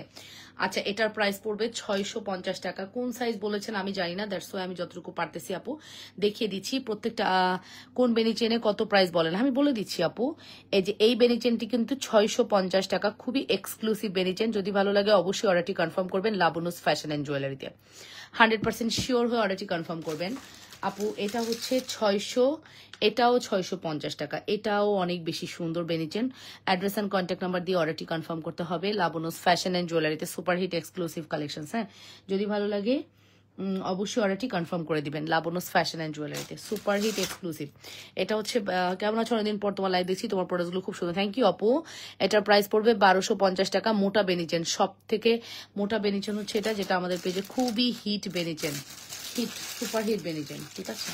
আচ্ছা এটার প্রাইস পড়বে 650 টাকা। কোন সাইজ বলেছেন আমি জানি না, দ্যাটস ওয়াই আমি যতটুকু পারতেছি আপু দেখিয়ে দিচ্ছি। প্রত্যেকটা কোন বেনি চেনে কত প্রাইস বলেন আমি বলে দিচ্ছি আপু। এই যে এই বেনি চেনটি কিন্তু 650 টাকা, খুবই এক্সক্লুসিভ বেনি চেন। যদি ভালো লাগে অবশ্যই অর্ডারটি কনফার্ম করবেন লাবনুস ফ্যাশন এন্ড জুয়েলারিতে। 100% শিওর হয়ে অর্ডারটি কনফার্ম করবেন। আপু এটা হচ্ছে 600, এটাও 650 টাকা, এটাও অনেক বেশি সুন্দর বেনিচেন। অ্যাড্রেস অ্যান্ড কন্ট্যাক্ট নাম্বার দিয়ে অর্ডারটি কনফার্ম করতে হবে। লাবনুস ফ্যাশন অ্যান্ড জুয়েলারিতে সুপারহিট এক্সক্লুসিভ কালেকশন। হ্যাঁ, যদি ভালো লাগে অবশ্যই অর্ডারটি কনফার্ম করে দিবেন। লাবনুস ফ্যাশন অ্যান্ড জুয়েলারিতে সুপারহিট এক্সক্লুসিভ। এটা হচ্ছে কেমন আছো, অনেকদিন পর তোমার লাইভ দেখছি, তোমার প্রোডাক্টগুলো খুব সুন্দর, থ্যাংক ইউ আপু। এটার প্রাইস পড়বে 1250 টাকা। মোটা বেনিচেন, সব থেকে মোটা বেনিচেন হচ্ছে এটা, যেটা আমাদের পেজে খুবই হিট বেনিচেন, হিট সুপার হিট বেনিচেন, ঠিক আছে।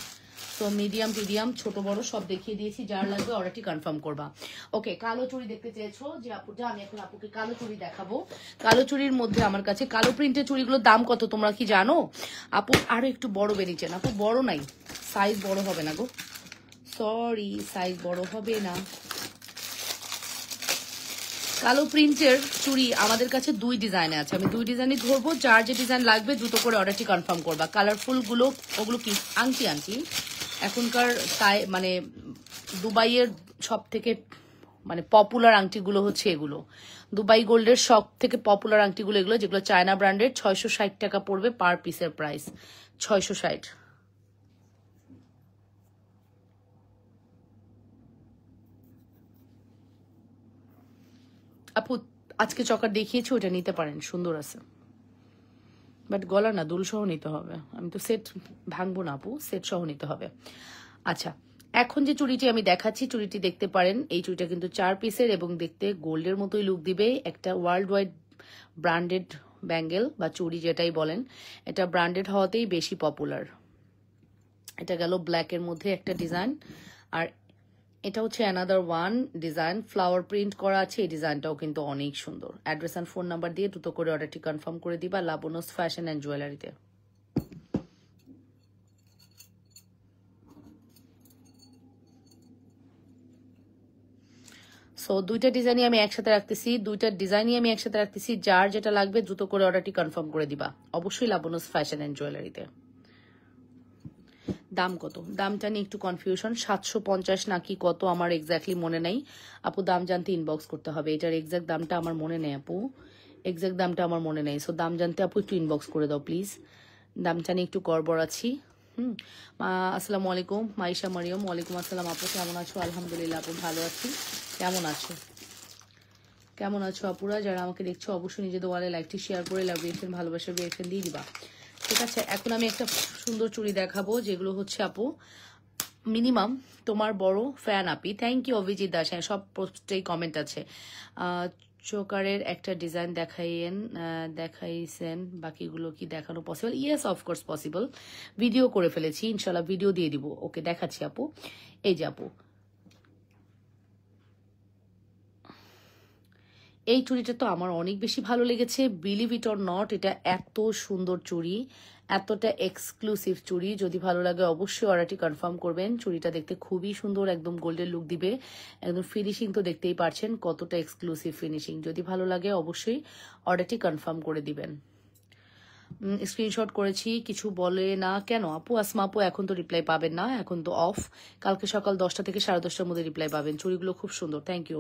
তো মিডিয়াম টিডিয়াম ছোট বড় সব দেখিয়ে দিয়েছি, যার লাগবে অর্ডারটি কনফার্ম করবা। ওকে, কালো চুড়ি দেখতে চেয়েছো যে আপুটা, আমি এখন আপুকে কালো চুড়ি দেখাবো। কালো চুড়ির মধ্যে আমার কাছে কালো প্রিন্টের চুড়িগুলোর দাম কত তোমরা কি জানো? আপু আরো একটু বড় বেনিচেন, আপু বড় নাই, সাইজ বড় হবে না গো, সরি সাইজ বড় হবে না। কালো প্রিন্টের চুড়ি আমাদের কাছে দুই ডিজাইনে আছে, আমি দুই ডিজাইনই ধরবো, যার যে ডিজাইন লাগবে দ্রুত করে অর্ডারটি কনফার্ম করবা। কালারফুল গুলো ওগুলো কি আংটি, আংটি এখনকার মানে দুবাইয়ের সব থেকে মানে পপুলার আংটিগুলো হচ্ছে এগুলো, দুবাই গোল্ডের সব থেকে পপুলার আংটিগুলো এগুলো, যেগুলো চায়না ব্র্যান্ডের। 660 টাকা পড়বে পার পিসের প্রাইস, 660। আপু আজকে চকার দেখিয়েছি, ওটা নিতে পারেন, সুন্দর আছে, বাট গলা না, দুল সহ নিতে হবে। আমি তো সেট ভাঙবো না আপু, সেট সহ নিতে হবে। আচ্ছা, এখন যে চুড়িটি আমি দেখাচ্ছি, চুড়িটি দেখতে পারেন, এই চুড়িটা কিন্তু 4 পিসের এবং দেখতে গোল্ডের মতোই লুক দিবে। একটা ওয়ার্ল্ড ওয়াইড ব্র্যান্ডেড ব্যাঙ্গেল বা চুড়ি যেটাই বলেন, এটা ব্র্যান্ডেড হওয়াতেই বেশি পপুলার। এটা গেল ব্ল্যাকের মধ্যে একটা ডিজাইন, আর এটা হচ্ছে another one design, flower print করা আছে, এই ডিজাইনটাও কিন্তু অনেক সুন্দর। অ্যাড্রেস অ্যান্ড ফোন নাম্বার দিয়ে দ্রুত করে অর্ডারটি কনফার্ম করে দিবা লাবনুস ফ্যাশন অ্যান্ড জুয়েলারিতে। সো দুইটা ডিজাইনই আমি একসাথে রাখতেছি, যার যেটা লাগবে দ্রুত করে অর্ডারটি কনফার্ম করে দিবা অবশ্যই লাবনুস ফ্যাশন অ্যান্ড জুয়েলারিতে। দাম কত, দামটা নিয়ে একটু কনফিউশন, 750 নাকি কত আমার এক্স্যাক্টলি মনে নেই আপু, দাম জানতে ইনবক্স করতে হবে। এটার এক্স্যাক্ট দামটা আমার মনে নেই আপু, এক্স্যাক্ট দামটা আমার মনে নেই। সো দাম জানতে আপু একটু ইনবক্স করে দাও প্লিজ, দামটা নিয়ে একটু গড়বড় আছি। আসসালামু আলাইকুম মাইশা মারিয়ম, ওয়ালাইকুম আসসালাম আপু, কেমন আছো? আলহামদুলিল্লাহ আপু ভালো আছি, কেমন আছো? কেমন আছো আপুরা? যারা আমাকে দেখছো অবশ্যই নিজেদের ওয়ালে লাইভটি শেয়ার করে লাভ রিয়েকশন ভালোবাসার রিয়েকশন দিয়ে দিবা, ঠিক আছে। এখন আমি একটা সুন্দর চুড়ি দেখাবো, যেগুলো হচ্ছে আপু মিনিমাম তোমার বড় fan Api, thank you Abhijit Das, হ্যাঁ সব পোস্টেই কমেন্ট আছে। চোকারের একটা ডিজাইন দেখাইছেন, বাকিগুলো কি দেখানো possible? Yes of course possible, video করে ফেলেছি, ইনশাল্লাহ ভিডিও দিয়ে দিব। ওকে দেখাচ্ছি আপু, এই যে আপু এই চুড়িটা তো আমার অনেক বেশি ভালো লেগেছে, বিলিভ ইট অর নট, এটা এত সুন্দর চুড়ি, এতটা এক্সক্লুসিভ চুড়ি। যদি ভালো লাগে অবশ্যই অর্ডারটি কনফার্ম করবেন। চুড়িটা দেখতে খুবই সুন্দর, একদম গোল্ডের লুক দিবে, একদম ফিনিশিং তো দেখতেই পারছেন কতটা এক্সক্লুসিভ ফিনিশিং। যদি ভালো লাগে অবশ্যই অর্ডারটি কনফার্ম করে দিবেন। স্ক্রিনশট করেছি, কিছু বলে না কেন আপু? আসমা আপু এখন তো রিপ্লাই পাবেন না, এখন তো অফ, কালকে সকাল 10টা থেকে 10:30টার মধ্যে রিপ্লাই পাবেন। চুড়িগুলো খুব সুন্দর, থ্যাংক ইউ।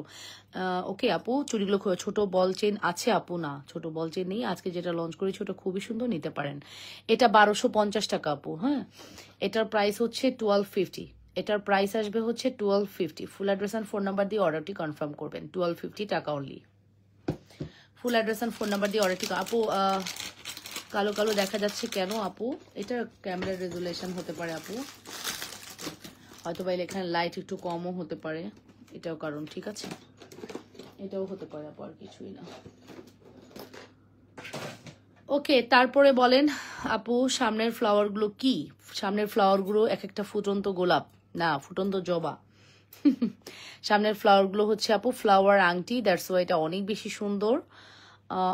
ওকে আপু, চুড়িগুলো ছোট বল চেন আছে আপু? না, ছোট বল চেন নেই, আজকে যেটা লঞ্চ করেছি ওটা খুবই সুন্দর, নিতে পারেন। এটা 1250 টাকা আপু, হ্যাঁ এটার প্রাইস হচ্ছে 1250, এটার প্রাইস আসবে হচ্ছে 1250। ফুল অ্যাড্রেস অ্যান্ড ফোন নাম্বার দিয়ে অর্ডারটি কনফার্ম করবেন, 1250 টাকা only. Full address and phone number দিয়ে অর্ডারটি। আপু কালো কালো দেখা যাচ্ছে কেন আপু? এটা ক্যামেরার রেজুলেশন হতে পারে আপু, হয়তো বা এখানে লাইট একটু কমও হতে পারে, এটাও কারণ, ঠিক আছে, এটাও হতে পারে আপু, আর কিছুই না। ওকে, তারপরে বলেন আপু সামনের ফ্লাওয়ারগুলো কি? সামনের ফ্লাওয়ারগুলো এক একটা ফুটন্ত গোলাপ, না ফুটন্ত জবা। সামনের ফ্লাওয়ারগুলো হচ্ছে আপু ফ্লাওয়ার আংটি, দ্যাটস ওয়াই এটা অনেক বেশি সুন্দর,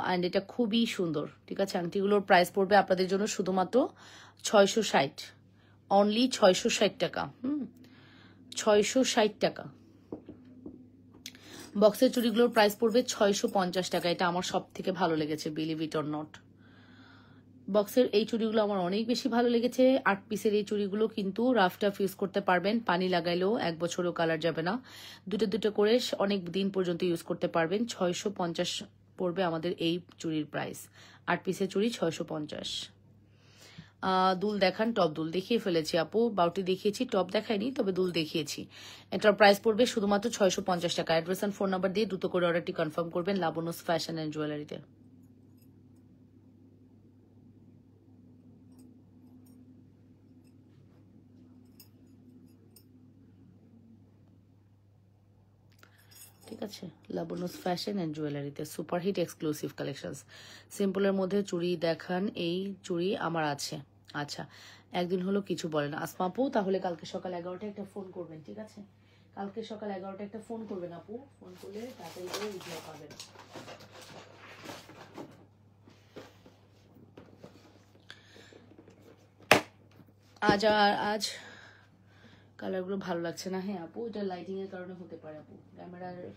অ্যান্ড এটা খুবই সুন্দর, ঠিক আছে। আংটিগুলোর প্রাইস পড়বে আপনাদের জন্য শুধুমাত্র 660, অনলি 660 টাকা, 660 টাকা। বক্সের চুড়িগুলোর প্রাইস পড়বে 650 টাকা, এটা আমার সব থেকে ভালো লেগেছে, বিলিভ ইট অর নট। বক্সের এই চুড়িগুলো আমার অনেক বেশি ভালো লেগেছে। 8 পিসের এই চুড়িগুলো কিন্তু রাফ টাফ ইউজ করতে পারবেন, পানি লাগাইলেও 1 বছরও কালার যাবে না, দুটো দুটো করে অনেক দিন পর্যন্ত ইউজ করতে পারবেন। 650 পড়বে আমাদের এই চুড়ির প্রাইস, 8 পিসের চুড়ি 650। দুল দেখান, টপ দুল দেখিয়ে ফেলেছি আপু, বাউটি দেখিয়েছি, টপ দেখাইনি, তবে দুল দেখিয়েছি। এটার প্রাইস পড়বে শুধুমাত্র 650 টাকা। অ্যাড্রেস অ্যান্ড ফোন নাম্বার দিয়ে দ্রুত করে অর্ডারটি কনফার্ম করবেন লাবণ্যস ফ্যাশন অ্যান্ড জুয়েলারিতে। ঠিক আছে, লাবণ্যস ফ্যাশন অ্যান্ড জুয়েলারিতে সুপারহিট এক্সক্লুসিভ কালেকশনস। সিম্পলের মধ্যে চুড়ি দেখান, এই চুড়ি আমার আছে। আচ্ছা, একদিন হলো কিছু বলে না আসমা আপু, তাহলে কালকে সকাল 11টায় একটা ফোন করবেন, ঠিক আছে? কালকে সকাল 11টায় একটা ফোন করবেন আপু, ফোন করলে তাড়াতাড়ি করে রিপ্লাই পাবেন। আজ কালারগুলো ভালো লাগছে না। হ্যাঁ আপু, এটা লাইটিং এর কারণে হতে পারে আপু,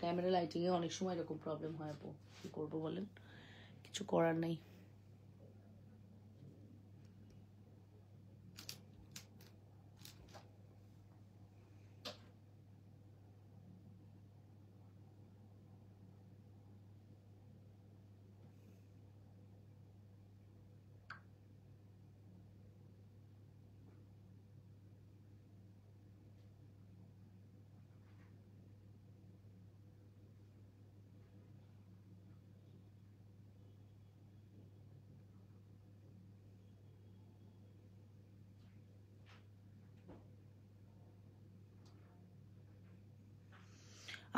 ক্যামেরা লাইটিং এ অনেক সময় এরকম প্রবলেম হয় আপু, কি করবো বলেন, কিছু করার নাই।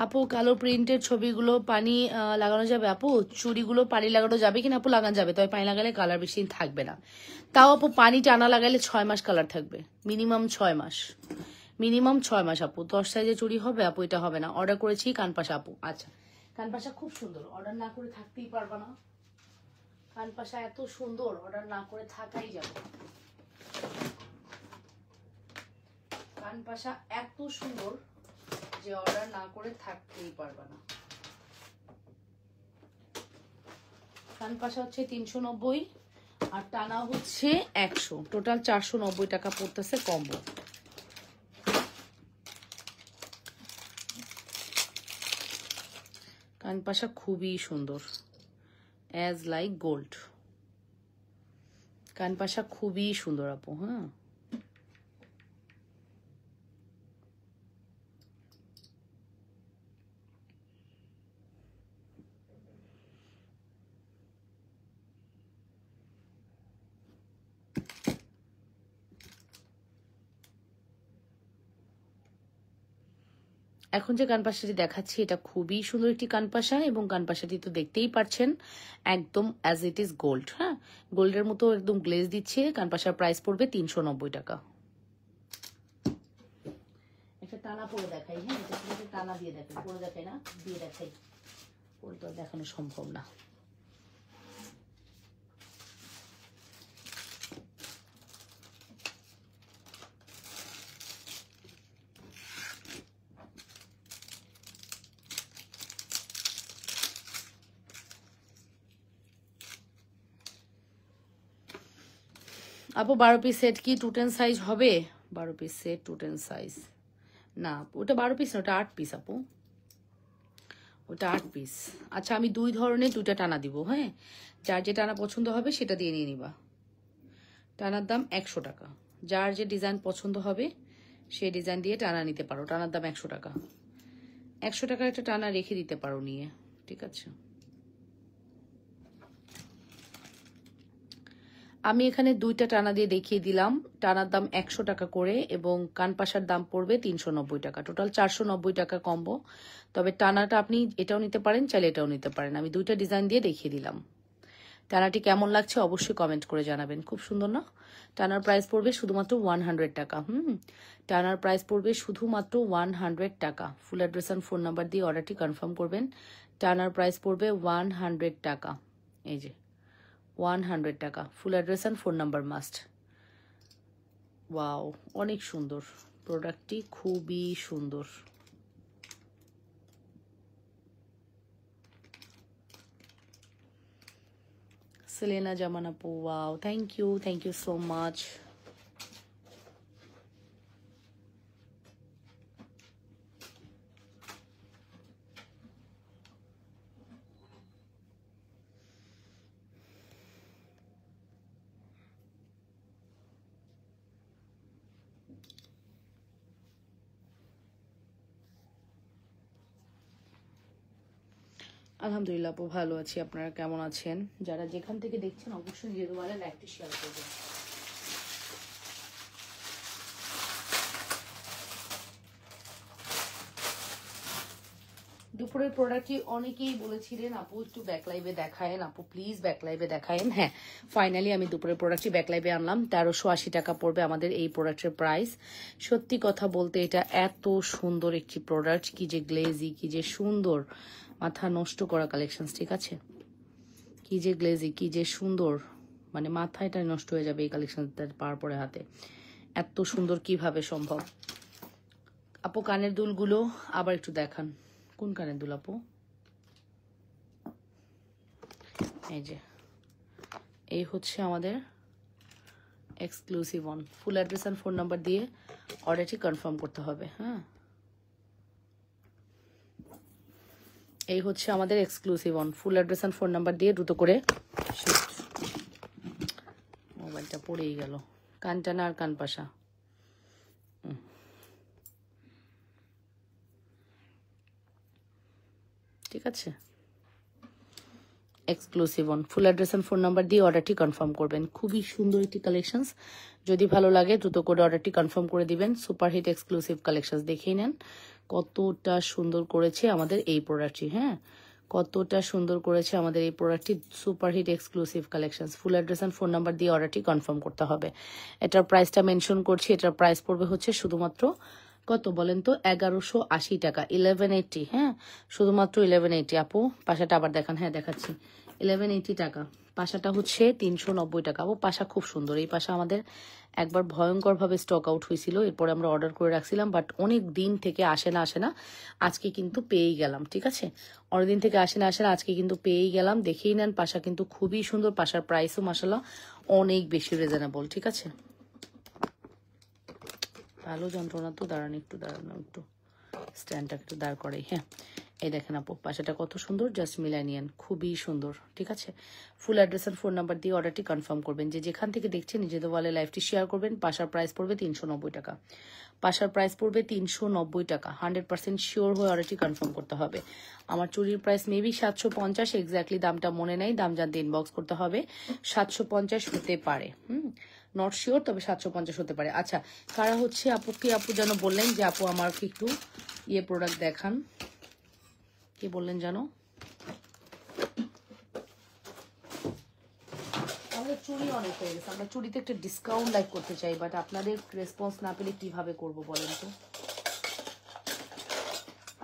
আপু কালো প্রিন্টের ছবিগুলো পানি লাগানো যাবে আপু? চুড়িগুলো পানি লাগানো যাবে কিনা আপু? লাগানো যাবে, তবে পানি লাগালে কালার বেশি দিন থাকবে না। তাও আপু পানি টানা লাগালে 6 মাস কালার থাকবে, মিনিমাম 6 মাস, মিনিমাম 6 মাস আপু। 10 সাইজে চুড়ি হবে আপু, এটা হবে না। অর্ডার করেছি কানপাশা আপু। আচ্ছা, কানপাশা খুব সুন্দর, অর্ডার না করে থাকতেই পারবা না। কানপাশা এত সুন্দর, অর্ডার না করে থাকাই যাবে। কানপাশা এত সুন্দর যে অর্ডার না করে থাকতেই পারবা না। কানপাশা হচ্ছে 390 আর টানা হচ্ছে 100, টোটাল 490 টাকা পড়তেছে কম্বো। কানপাশা খুবই সুন্দর, অ্যাজ লাইক গোল্ড। কানপাশা খুবই সুন্দর আপু। হ্যাঁ, এখন যে কানপাশাটি দেখাচ্ছি এটা খুবই সুন্দর একটি কানপাশা, এবং কানপাশাটি তো দেখতেই পাচ্ছেন একদম অ্যাজ ইট ইজ গোল্ড। হ্যাঁ, গোল্ডের মতো একদম গ্লেজ দিচ্ছে। কানপাশার প্রাইস পড়বে 390 টাকা। একটা টানা পরে দেখাই। হ্যাঁ, এটা টানা দিয়ে দেখাই, পরে দেখাই না, দিয়ে দেখাই, পরে তো দেখানো সম্ভব না। আপু 12 পিস সেট কি 210 সাইজ হবে? 12 পিস সেট 210 সাইজ না, ওটা 12 পিস না, ওটা 8 পিস আপু, ওটা 8 পিস। আচ্ছা, আমি 2 ধরনের 2টা টানা দিব। হ্যাঁ, যার যে টানা পছন্দ হবে সেটা দিয়ে নিয়ে নিবা। টানার দাম 100 টাকা। যার যে ডিজাইন পছন্দ হবে সেই ডিজাইন দিয়ে টানা নিতে পারো। টানার দাম 100 টাকা। 100 টাকার একটা টানা রেখে দিতে পারো নিয়ে, ঠিক আছে? আমি এখানে 2টা টানা দিয়ে দেখিয়ে দিলাম। টানার দাম 100 টাকা করে এবং কানপাশার দাম পড়বে 390 টাকা, টোটাল 490 টাকা কম্বো। তবে টানাটা আপনি এটাও নিতে পারেন, চাইলে এটাও নিতে পারেন। আমি 2টা ডিজাইন দিয়ে দেখিয়ে দিলাম। টানাটি কেমন লাগছে অবশ্যই কমেন্ট করে জানাবেন। খুব সুন্দর না? টানার প্রাইস পড়বে শুধুমাত্র 100 টাকা। টানার প্রাইস পড়বে শুধুমাত্র 100 টাকা। Full address and phone number দিয়ে অর্ডারটি কনফার্ম করবেন। টানার প্রাইস পড়বে 100 টাকা। এই যে 100 টাকা, full address and phone number must. Wow, অনেক সুন্দর প্রোডাক্টটি, খুবই সুন্দর। সেলেনা জামান আপু, wow, thank you so much. আলহামদুলিল্লাহ আপু ভালো আছি, আপনারা কেমন আছেন? যারা যেখান থেকে দেখছেন অবশ্যই নিজেদের বেলা লাইকটি শেয়ার করবেন। দুপুরের প্রোডাক্টটি অনেকেই বলেছিলেন আপু একটু ব্যাক লাইভে দেখায়েন, আপু প্লিজ ব্যাক লাইভে দেখায়েন। হ্যাঁ, ফাইনালি আমি দুপুরের প্রোডাক্টটি ব্যাক লাইভে আনলাম। 1380 টাকা পড়বে আমাদের এই প্রোডাক্টের প্রাইস। সত্যি কথা বলতে এটা এত সুন্দর একটি প্রোডাক্ট, কি যে গ্লেজি, কি যে সুন্দর, মাথা নষ্ট করা কালেকশন, ঠিক আছে? কি যে গ্লেজি, কি যে সুন্দর, মানে মাথাটা নষ্ট হয়ে যাবে এই কালেকশনটা পাওয়ার পরে হাতে। এত সুন্দর কিভাবে সম্ভব? আপু কানের দুলগুলো আবার একটু দেখান। কোন কানের দুল আপু? এই যে, এই হচ্ছে আমাদের exclusive on. Full address and phone number দিয়ে অর্ডারটি কনফার্ম করতে হবে। হ্যাঁ, এই হচ্ছে আমাদের exclusive on. Full address and phone number দিয়ে দ্রুত করে। মোবাইলটা পড়েই গেল। কানটানা আর কান পাশা। ঠিক আছে, exclusive on. Full address and phone number দিয়ে অর্ডারটি কনফার্ম করবেন। খুবই সুন্দর একটি কালেকশনস, যদি ভালো লাগে দ্রুত করে অর্ডারটি কনফার্ম করে দিবেন। সুপারহিট এক্সক্লুসিভ কালেকশনস দেখেই নেন কতটা সুন্দর করেছে আমাদের এই প্রোডাক্টটি। হ্যাঁ, কতটা সুন্দর করেছে আমাদের এই প্রোডাক্টটি। Superhit exclusive collections. Full address and phone number দিয়ে অর্ডারটি কনফার্ম করতে হবে। এটার প্রাইসটা মেনশন করছি, এটার প্রাইস পড়বে হচ্ছে শুধুমাত্র কত বলেন তো? 1180 টাকা, 1180। হ্যাঁ, শুধুমাত্র 1180। আপু পাশাটা আবার দেখান। হ্যাঁ দেখাচ্ছি, 1180 টাকা। পাশাটা হচ্ছে 390 টাকা। ও পাশা খুব সুন্দর। এই পাশা আমাদের একবার ভয়ঙ্করভাবে স্টক আউট হয়েছিল, এরপরে আমরা অর্ডার করে রাখছিলাম, বাট অনেক দিন থেকে আসে না, আজকে কিন্তু পেয়েই গেলাম। ঠিক আছে, অনেক দিন থেকে আসে না, আজকে কিন্তু পেয়েই গেলাম। দেখেই নেন, পাশা কিন্তু খুবই সুন্দর। পাশার প্রাইসও মাসাল্লাহ অনেক বেশি রিজনেবল। ঠিক আছে, ভালো যন্ত্রণা তো। দাঁড়ানো একটু স্ট্যান্ডটা একটু দাঁড় করাই। হ্যাঁ, এই দেখেন আপু পাশাটা কত সুন্দর, জাস্ট মিলাই নিয়েন, খুবই সুন্দর। ঠিক আছে, ফুল অ্যাড্রেস আর ফোন নাম্বার দিয়ে অর্ডারটি কনফার্ম করবেন। যে যেখান থেকে দেখছেন নিজেদের ওয়ালে লাইভটি শেয়ার করবেন। পাশার প্রাইস পড়বে 390 টাকা। পাশার প্রাইস পড়বে 390 টাকা। 100% শিওর হয়ে অর্ডারটি কনফার্ম করতে হবে। আমার চুরির প্রাইস মেবি 750, এক্স্যাক্টলি দামটা মনে নেই, দাম জানতে ইনবক্স করতে হবে। 750 হতে পারে, নট শিওর, তবে 750 হতে পারে। আচ্ছা, কারা হচ্ছে আপু যেন বললেন যে আপু আমাকে একটু প্রোডাক্ট দেখান। কি বললেন জানো? আমাদের চুরি অনেক হয়ে গেছে, আমরা চুরিতে একটা ডিসকাউন্ট লাইক করতে চাই, বাট আপনাদের রেসপন্স না পেলে কিভাবে করব বলেন তো?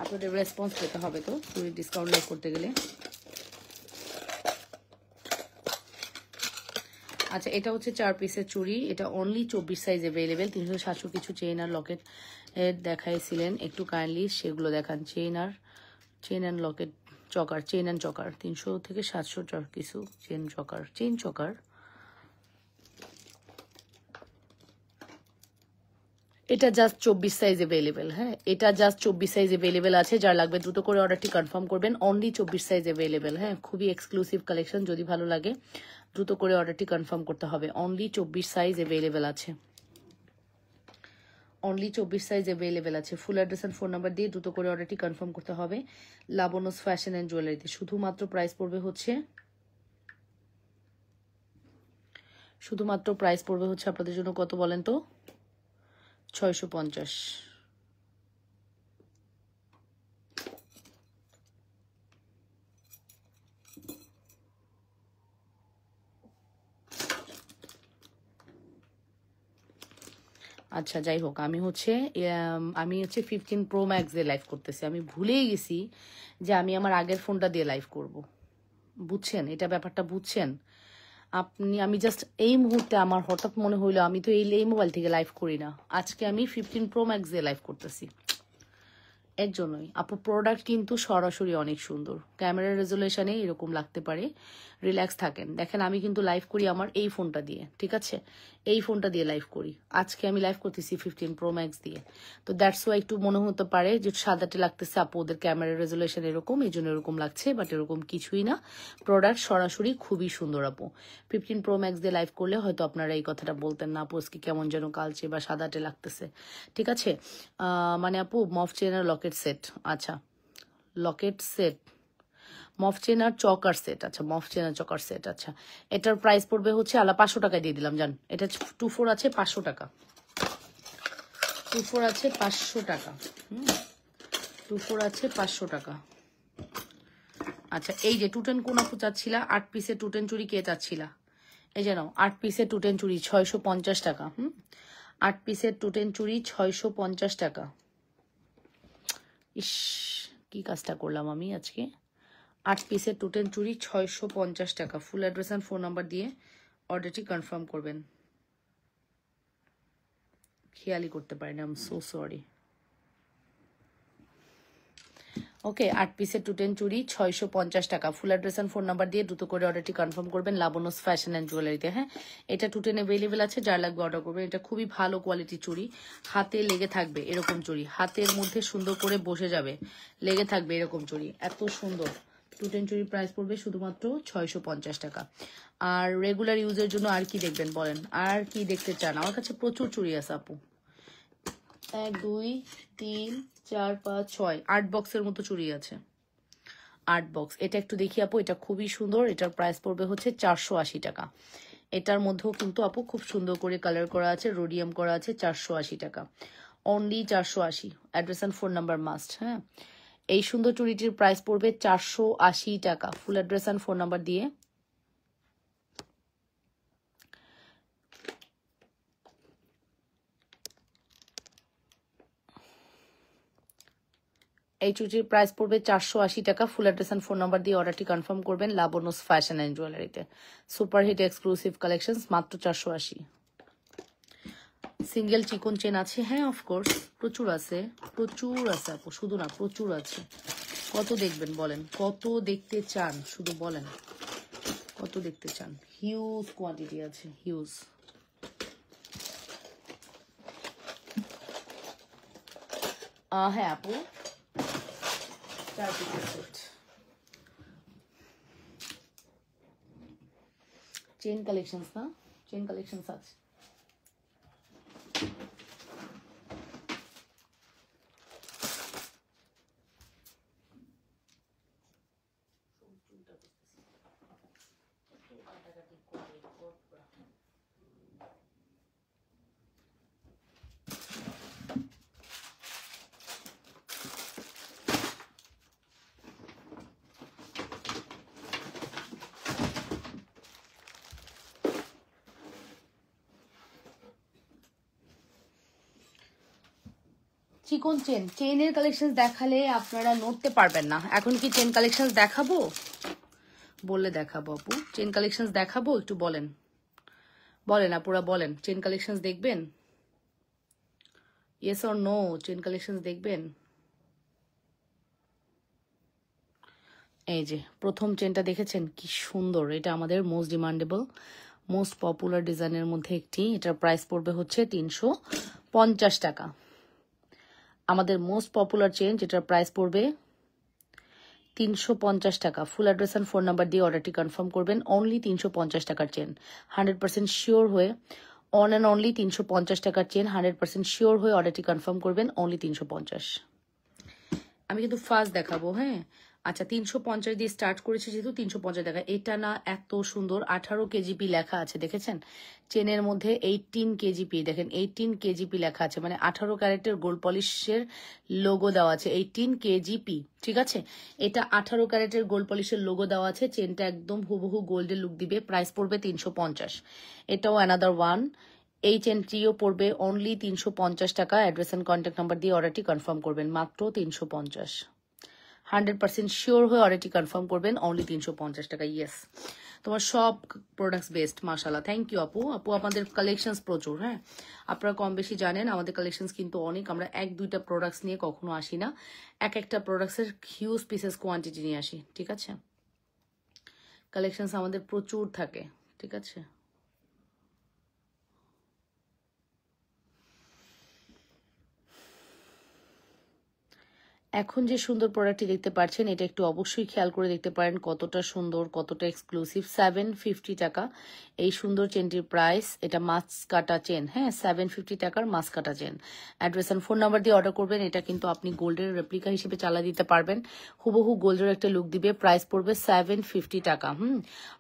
আপনাদের রেসপন্স পেতে হবে তো চুরির ডিসকাউন্ট লাইক করতে গেলে। আচ্ছা, এটা হচ্ছে 4 পিসের চুড়ি, এটা অনলি 24 সাইজ অ্যাভেলেবেল। 300-700 কিছু চেইন আর লকেট দেখাইছিলেন, একটু কাইন্ডলি সেগুলো দেখান। Chain and locket choker, chain and choker 300 থেকে 700 কিছু চেইন চকার। এটা জাস্ট 24 সাইজ অ্যাভেলেবেল। হ্যাঁ, এটা জাস্ট 24 সাইজ অ্যাভেলেবেল আছে। যার লাগবে দ্রুত করে অর্ডারটি কনফার্ম করবেন। Only 24 size available. হ্যাঁ, খুবই এক্সক্লুসিভ কালেকশন, যদি ভালো লাগে দ্রুত করে অর্ডারটি কনফার্ম করতে হবে। অনলি 24 সাইজ অ্যাভেলেবেল আছে। অনলি 24 সাইজ অ্যাভেলেবেল আছে। Full address and phone number দিয়ে দ্রুত করে অর্ডারটি কনফার্ম করতে হবে। লাবণ্যস ফ্যাশন অ্যান্ড জুয়েলারিতে শুধুমাত্র প্রাইস পড়বে হচ্ছে আপনাদের জন্য কত বলেন তো? 650। আচ্ছা, যাই হোক, আমি হচ্ছে 15 প্রো ম্যাক্স দিয়ে লাইভ করতেছি। আমি ভুলেই গেছি যে আমি আমার আগের ফোনটা দিয়ে লাইভ করব। বুঝছেন এটা ব্যাপারটা? বুঝছেন আমি জাস্ট এই মুহূর্তে আমার হঠাৎ মনে হইলো আমি তো এই মোবাইল থেকে লাইভ করি না। আজকে আমি 15 প্রো ম্যাক্স দিয়ে লাইভ করতেছি। এর জন্যই আপু প্রোডাক্ট কিন্তু সরাসরি অনেক সুন্দর। ক্যামেরা রেজুলেশনে এরকম লাগতে পারে, রিল্যাক্স থাকেন। দেখেন আমি কিন্তু লাইভ করি আমার এই ফোনটা দিয়ে। ঠিক আছে, এই ফোনটা দিয়ে লাইভ করি। আজকে আমি লাইভ করতেছি 15 প্রো ম্যাক্স দিয়ে। তো দ্যাটস ওয়াই একটু মনে হতে পারে যে সাদাটে লাগতেছে আপু, ওদের ক্যামেরা রেজুলেশন এরকম, এই জন্য এরকম লাগছে, বাট এরকম কিছুই না। প্রোডাক্ট সরাসরি খুবই সুন্দর আপু। 15 প্রো ম্যাক্স দিয়ে লাইভ করলে হয়তো আপনারা এই কথাটা বলতেন না, আপু আজকে কেমন যেন কালচে বা সাদাটে লাগতেছে। ঠিক আছে, মানে আপু মফ চেনের লকেট সেট। আচ্ছা, লকেট সেট মফ চেন আর চকার সেট, আচ্ছা মফ চেন আর চকার সেট। আচ্ছা এটার প্রাইস পড়বে হচ্ছে 500 টাকায় দিয়ে দিলাম জান। এটা 24 আছে 500 টাকা, 24 আছে 500 টাকা, 24 আছে 500 টাকা। আচ্ছা এই যে টুটেন কোন আপু চাচ্ছিলা, 8 পিসের টুটেন চুড়ি কে চাচ্ছিলা? এই যে নাও 8 পিসের টুটেন চুড়ি 650 টাকা। 8 পিসের টুটেন চুড়ি 650 টাকা। ইস কি কাজটা করলাম আমি আজকে। 8 পিসের টুটেন চুড়ি 650 টাকা। Full address and phone number দিয়ে অর্ডারটি কনফার্ম করবেন। খেয়ালই করতে পারিনি, আই এম সো সরি। ওকে 8 পিসের টুটেন চুড়ি 650 টাকা। Full address and phone number দিয়ে দ্রুত করে অর্ডারটি কনফার্ম করবেন লাবণ্যস ফ্যাশন অ্যান্ড জুয়েলারিতে। হ্যাঁ এটা টুটেন অ্যাভেলেবেল আছে, যার লাগবে অর্ডার করবেন। এটা খুবই ভালো কোয়ালিটি চুড়ি, হাতে লেগে থাকবে এরকম চুড়ি, হাতের মধ্যে সুন্দর করে বসে যাবে, লেগে থাকবে এরকম চুড়ি, এত সুন্দর। টুটেন চুড়ির প্রাইস পড়বে শুধুমাত্র 650 টাকা। আর রেগুলার ইউজের জন্য আর কি দেখবেন বলেন, আর কি দেখতে চান? আমার কাছে প্রচুর চুড়ি আছে আপু। 1 2 3 4 5 6 8 বক্সের মতো চুড়ি আছে, 8 বক্স। এটা একটু দেখি আপু, এটা খুবই সুন্দর। এটার প্রাইস পড়বে হচ্ছে 480 টাকা। এটার মধ্যেও কিন্তু আপু খুব সুন্দর করে কালার করা আছে, রোডিয়াম করা আছে, 480 টাকা only, 480। Address and phone number must. হ্যাঁ এই সুন্দর চুড়িটির প্রাইস পড়বে 480 টাকা। Full address and phone number দিয়ে এই চুটির প্রাইস পড়বে 480 টাকা। Full address and phone number দিয়ে অর্ডারটি কনফার্ম করবেন লাবণ্যস ফ্যাশন অ্যান্ড জুয়েলারিতে। সুপার হিট এক্সক্লুসিভ কালেকশন, মাত্র 480। সিঙ্গেল চিকন চেন আছে, হ্যাঁ অফকোর্স প্রচুর আছে, প্রচুর আছে আপু, শুধু না প্রচুর আছে। কত দেখবেন বলেন, কত দেখতে চান শুধু বলেন, কত দেখতে চান? হিউজ কোয়ান্টিটি আছে, হিউজ। হ্যাঁ আপু 4 পিসের সেট। চেন কালেকশনস না, চেন কালেকশনস আছে। চিকন চেন, চেনের কালেকশন দেখালে আপনারা নড়তে পারবেন না। এখন কি চেন কালেকশন দেখাবো? বললে দেখাবো আপু, চেন কালেকশন দেখাবো, একটু বলেন, বলেন আপুরা বলেন, চেন কালেকশন দেখবেন? Yes or no, chain collection দেখবেন? এই যে প্রথম চেনটা দেখেছেন কি সুন্দর, এটা আমাদের মোস্ট ডিমান্ডেবল মোস্ট পপুলার ডিজাইনের মধ্যে একটি। এটার প্রাইস পড়বে হচ্ছে 350 টাকা। আমাদের মোস্ট পপুলার চেন, যেটার প্রাইস পড়বে 350 টাকা। Full address and phone number দিয়ে অর্ডারটি কনফার্ম করবেন। অনলি 350 টাকার চেন, 100% শিওর হয়ে, অন অ্যান্ড অনলি 350 টাকার চেন, 100% শিওর হয়ে অর্ডারটি কনফার্ম করবেন। অনলি 350। আমি কিন্তু ফার্স্ট দেখাবো। হ্যাঁ আচ্ছা 350 দিয়ে স্টার্ট করেছি, যেহেতু 350 টাকা। এটা না এত সুন্দর, 18 কেজিপি লেখা আছে দেখেছেন চেনের মধ্যে, 18 কেজিপি দেখেন, 18 কেজিপি লেখা আছে, মানে 18 ক্যারেটের গোল্ড পলিশের লোগো দেওয়া আছে, 18 কেজিপি। ঠিক আছে, এটা 18 ক্যারেটের গোল্ড পলিশের লোগো দেওয়া আছে। চেনটা একদম হুবহু গোল্ডের লুক দিবে। প্রাইস পড়বে 350। এটাও অ্যানাদার ওয়ান। এই চেনটিও পড়বে অনলি 350 টাকা। অ্যাড্রেস অ্যান্ড কন্ট্যাক্ট নাম্বার দিয়ে অর্ডারটি কনফার্ম করবেন, মাত্র 350। 100% শিওর হয়ে অর্ডারটি কনফার্ম করবেন। অনলি 350 টাকা। ইয়েস, তোমার সব প্রোডাক্টস বেস্ট, মাশাআল্লাহ। থ্যাংক ইউ আপু। আপু আমাদের কালেকশনস প্রচুর। হ্যাঁ আপনারা কম বেশি জানেন আমাদের কালেকশনস কিন্তু অনেক। আমরা 1-2টা প্রোডাক্টস নিয়ে কখনো আসি না, একটা প্রোডাক্টসের হিউজ পিসেস কোয়ান্টিটি নিয়ে আসি। ঠিক আছে, কালেকশনস আমাদের প্রচুর থাকে। ঠিক আছে, এখন যে সুন্দর প্রোডাক্টটি দেখতে পাচ্ছেন এটা একটু অবশ্যই খেয়াল করে দেখতে পারেন কতটা সুন্দর, কতটা এক্সক্লুসিভ। 750 টাকা এই সুন্দর চেনটির প্রাইস। এটা মাছ কাটা চেন, হ্যাঁ, 750 টাকার মাছ কাটা chain. Address and phone number দিয়ে অর্ডার করবেন। এটা কিন্তু আপনি গোল্ডের রেপ্লিকা হিসেবে চালা দিতে পারবেন, হুবহু গোল্ডের একটা লুক দিবে। প্রাইস পড়বে 750 টাকা।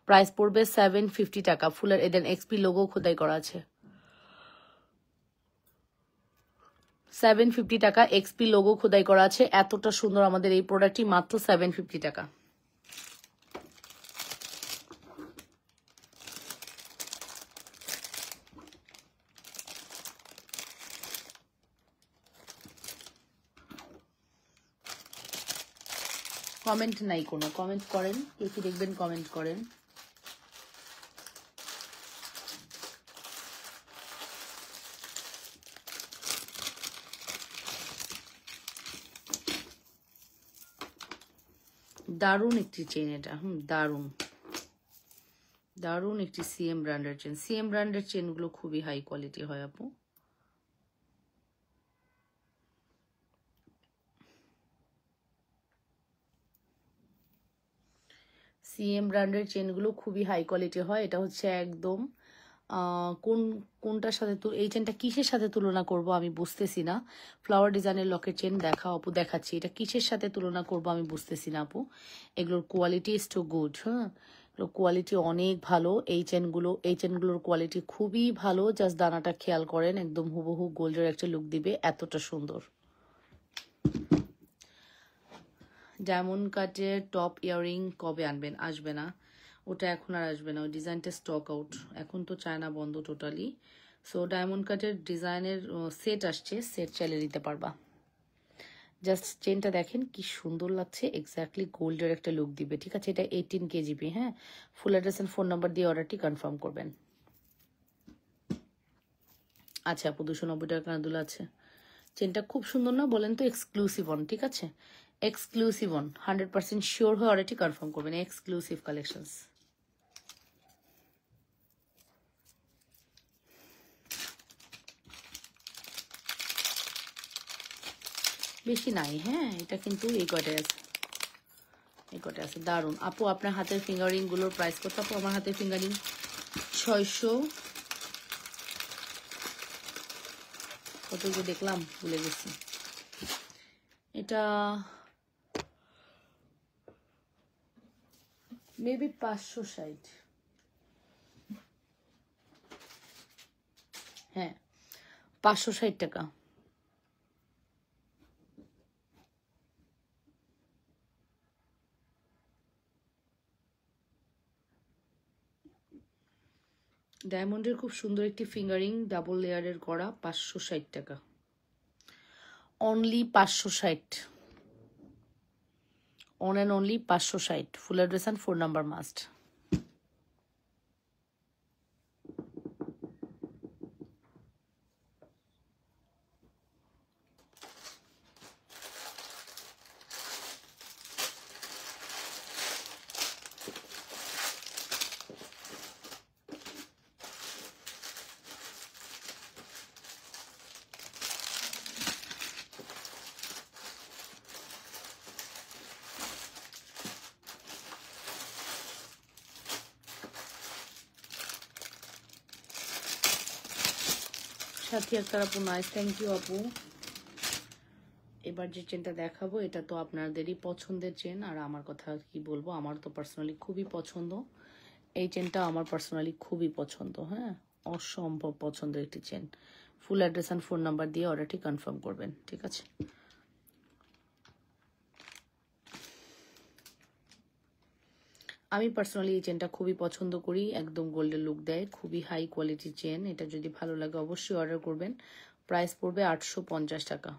প্রাইস পড়বে 750 টাকা। ফুলের এদের এক্সপি লোগো খোদাই করা আছে। 750 টাকা, এক্সপি লোগো খোদাই করা আছে। এতটা সুন্দর আমাদের এই প্রোডাক্টটি, মাত্র 750 টাকা। কমেন্ট নাই কোনো, কমেন্ট করেন, কে কি দেখবেন কমেন্ট করেন। দারুণ একটি চেন এটা, দারুণ দারুণ একটি সিএম ব্র্যান্ডের চেন। সিএম ব্র্যান্ডের চেনগুলো খুবই হাই কোয়ালিটি হয় আপু। সিএম ব্র্যান্ডের চেনগুলো খুবই হাই কোয়ালিটি হয়। এটা হচ্ছে একদম কোনটার সাথে এই চেনটা কিসের সাথে তুলনা করব আমি বুঝতেছি না। ফ্লাওয়ার ডিজাইনের লকের চেন দেখা আপু, দেখাচ্ছি। এটা কিসের সাথে তুলনা করব আমি বুঝতেছি না আপু। এগুলোর কোয়ালিটি ইজ টু গুড। হ্যাঁ, এগুলোর কোয়ালিটি অনেক ভালো। এই চেনগুলোর কোয়ালিটি খুবই ভালো। জাস্ট দানাটা খেয়াল করেন, একদম হুবহু গোল্ডের একটা লুক দিবে, এতটা সুন্দর। ডায়মন্ড কাটের টপ ইয়াররিং কবে আনবেন? আসবে না ওটা, এখন আর আসবে না। ওই ডিজাইনটা স্টক আউট, এখন তো চায়না বন্ধ টোটালি। সো ডায়মন্ড কাটের ডিজাইনের সেট আসছে, সেট চাইলে নিতে পারবা। জাস্ট চেনটা দেখেন কি সুন্দর লাগছে, এক্স্যাক্টলি গোল্ডের একটা লুক দিবে। ঠিক আছে, এটা 18 কেজিবি। হ্যাঁ, full address and phone number দিয়ে অর্ডারটি কনফার্ম করবেন। আচ্ছা আপু, 290 টাকা কানাদুলা আছে। চেনটা খুব সুন্দর না বলেন তো? এক্সক্লুসিভ অন, ঠিক আছে, এক্সক্লুসিভ অন। 100% শিওর হয়ে অর্ডারটি কনফার্ম করবেন। Exclusive collections. বেশি নাই, হ্যাঁ, এটা কিন্তু এই কটায় আছে, এই কটায় আছে। দারুণ আপু, আপনার হাতের ফিঙ্গারিং গুলোর প্রাইস কত আপু? আমার হাতের ফিঙ্গারিং 600 কত দেখলাম, ভুলে গেছি। এটা মেবি 560। হ্যাঁ, 560 টাকা। ডায়মন্ডের খুব সুন্দর একটি ফিঙ্গারিং, ডাবল লেয়ারের করা, 560 টাকা only. 560, on and only 560। Full address and phone number must. সাথী আক্তার আপু, নাইস, থ্যাংক ইউ আপু। এবার যে চেনটা দেখাবো এটা তো আপনাদেরই পছন্দের চেন, আর আমার কথা কি বলবো, আমার তো পার্সোনালি খুবই পছন্দ। এই চেনটা আমার পার্সোনালি খুবই পছন্দ। হ্যাঁ, অসম্ভব পছন্দের একটি chain. Full address and phone number দিয়ে অর্ডারটি কনফার্ম করবেন। ঠিক আছে, আমি পার্সোনালি এই চেনটা খুবই পছন্দ করি, একদম গোল্ডের লুক দেয়, খুবই হাই কোয়ালিটির চেন। এটা যদি ভালো লাগে অবশ্যই অর্ডার করবেন। প্রাইস পড়বে 850 টাকা।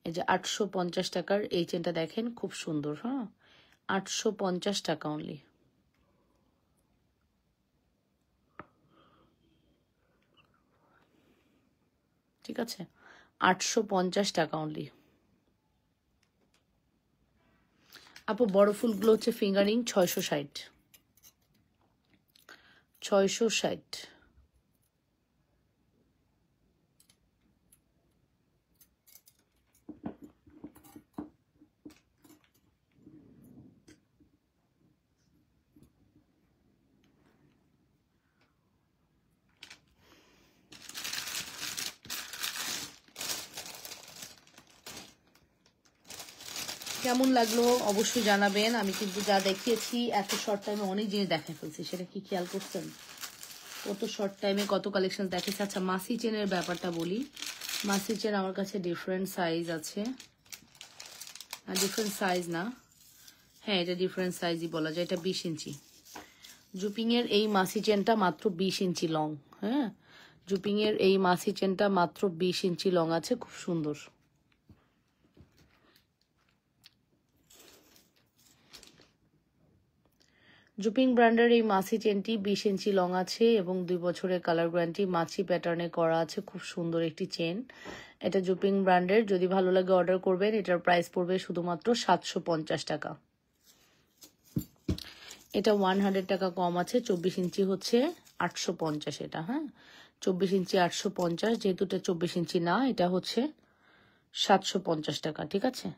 এই যে 850 টাকার এই চেনটা দেখেন, খুব সুন্দর। হ্যাঁ, 850 টাকা অনলি। ঠিক আছে, 850 টাকা অনলি। আপু বড় ফুলগুলো হচ্ছে ফিঙ্গারিং 660। 660। কেমন লাগলো অবশ্যই জানাবেন। আমি কিন্তু যা দেখিয়েছি এত শর্ট টাইমে অনেক জিনিস দেখাই ফেলছি, সেটা কি খেয়াল করছেন? কত শর্ট টাইমে কত কালেকশন দেখেছি। আচ্ছা মাসি চেনের ব্যাপারটা বলি। মাসি চেন আমার কাছে ডিফারেন্ট সাইজ আছে, ডিফারেন্ট সাইজ না, হ্যাঁ এটা ডিফারেন্ট সাইজই বলা যায়। এটা 20 ইঞ্চি জুপিং এর এই মাসি চেনটা মাত্র 20 ইঞ্চি লং। হ্যাঁ জুপিং এর এই মাসি চেনটা মাত্র 20 ইঞ্চি লং আছে, খুব সুন্দর। জুপিং ব্র্যান্ডের এই মাসি চেনটি 20 ইঞ্চি লং আছে এবং 2 বছরের কালার গ্যারান্টি। মাছি প্যাটার্নে করা আছে, খুব সুন্দর একটি চেন। এটা জুপিং ব্র্যান্ডের, যদি ভালো লাগে অর্ডার করবেন। এটার প্রাইস পড়বে শুধুমাত্র 750 টাকা। এটা 100 টাকা কম আছে, 24 ইঞ্চি হচ্ছে 850 এটা। হ্যাঁ 24 ইঞ্চি 850, যেহেতু এটা 24 ইঞ্চি না, এটা হচ্ছে 750 টাকা। ঠিক আছে,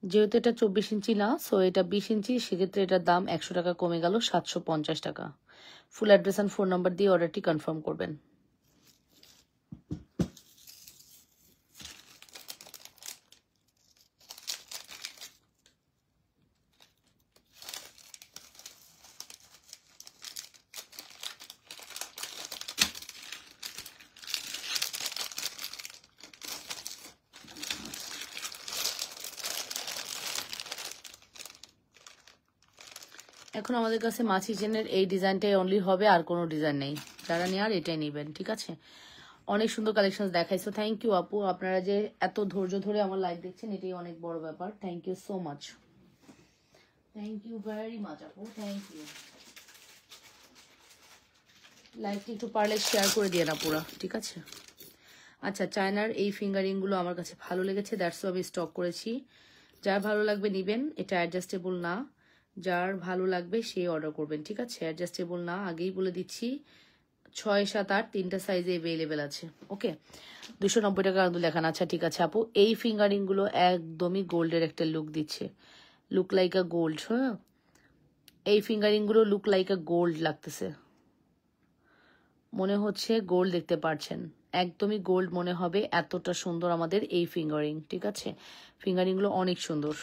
যেহেতু এটা 24 ইঞ্চি না, সো এটা 20 ইঞ্চি, সেক্ষেত্রে এটার দাম 100 টাকা কমে গেল, 750 টাকা। Full address and phone number দিয়ে অর্ডারটি কনফার্ম করবেন। এখন আমাদের কাছে মাছি চেনের এই ডিজাইনটাই অনলি হবে, আর কোনো ডিজাইন নেই। যারা নেওয়ার এটাই নেবেন। ঠিক আছে, অনেক সুন্দর কালেকশন দেখাইছো। থ্যাংক ইউ আপু, আপনারা যে এত ধৈর্য ধরে আমার লাইভ দেখছেন এটাই অনেক বড় ব্যাপার। Thank you so much, thank you very much আপু, থ্যাংক ইউ। লাইভটি একটু পারলে শেয়ার করে দিয়ে না পুরা। ঠিক আছে, আচ্ছা চায়নার এই ফিঙ্গারিংগুলো আমার কাছে ভালো লেগেছে, দ্যাটস আমি স্টক করেছি। যার ভালো লাগবে নিবেন। এটা অ্যাডজাস্টেবল না, যার ভালো লাগবে সেই অর্ডার করবেন। ঠিক আছে, অ্যাডজাস্টেবল না, আগেই বলে দিচ্ছি। 6, 7, 8 তিনটা সাইজে অ্যাভেলেবেল আছে। ওকে 290 টাকা আন্দোলন দেখান। আচ্ছা ঠিক আছে আপু, এই ফিঙ্গারিংগুলো একদমই গোল্ডের একটা লুক দিচ্ছে, লুক লাইক আ গোল্ড। হ্যাঁ এই ফিঙ্গারিংগুলো লুক লাইক আ গোল্ড লাগতেছে, মনে হচ্ছে গোল্ড দেখতে পাচ্ছেন, একদমই গোল্ড মনে হবে, এতটা সুন্দর আমাদের এই ফিঙ্গারিং। ঠিক আছে, ফিঙ্গারিংগুলো অনেক সুন্দর।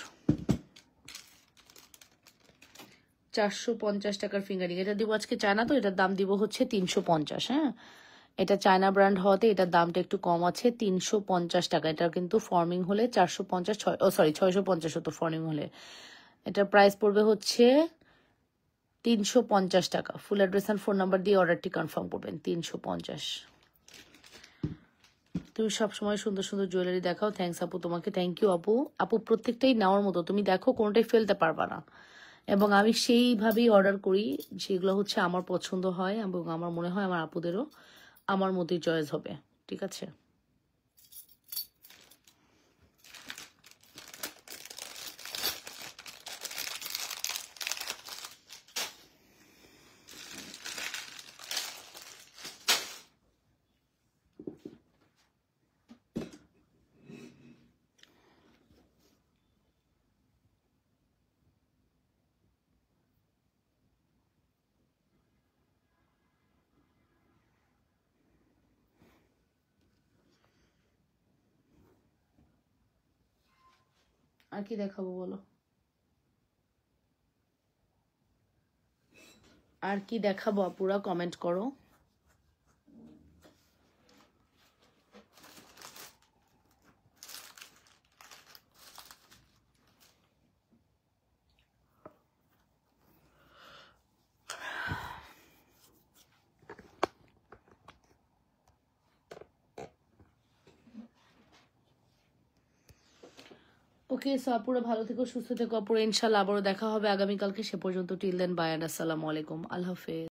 450 টাকার ফিঙ্গারিং, এটা দিব আজকে চায়না, তো এটার দাম দিব হচ্ছে 350। হ্যাঁ এটা চায়না ব্র্যান্ড হওয়াতে এটার দামটা একটু কম আছে, 350 টাকা। এটা কিন্তু ফর্মিং হলে 450, সরি 650 হতো ফর্মিং হলে। এটার প্রাইস পড়বে হচ্ছে 350 টাকা। Full address and phone number দিয়ে অর্ডারটি কনফার্ম করবেন। 350। তুমি সবসময় সুন্দর সুন্দর জুয়েলারি দেখাও। থ্যাংকস আপু তোমাকে, থ্যাংক ইউ আপু। আপু প্রত্যেকটাই নেওয়ার মতো, তুমি দেখো কোনোটাই ফেলতে পারবা না। এবং আমি সেইভাবেই অর্ডার করি, যেগুলো হচ্ছে আমার পছন্দ হয় এবং আমার মনে হয় আমার আপুদেরও আমার মতোই চয়েস হবে। ঠিক আছে, আর কি দেখাবো বলো, আর কি দেখাবো আপুরা কমেন্ট করো। ওকে সো আপুরা ভালো থেকো, সুস্থ থেকো আপুরা, ইনশাল্লাহ আবারও দেখা হবে আগামীকালকে। সে পর্যন্ত টিল দেন বাই, আসসালামু আলাইকুম, আল্লাহ হাফেজ।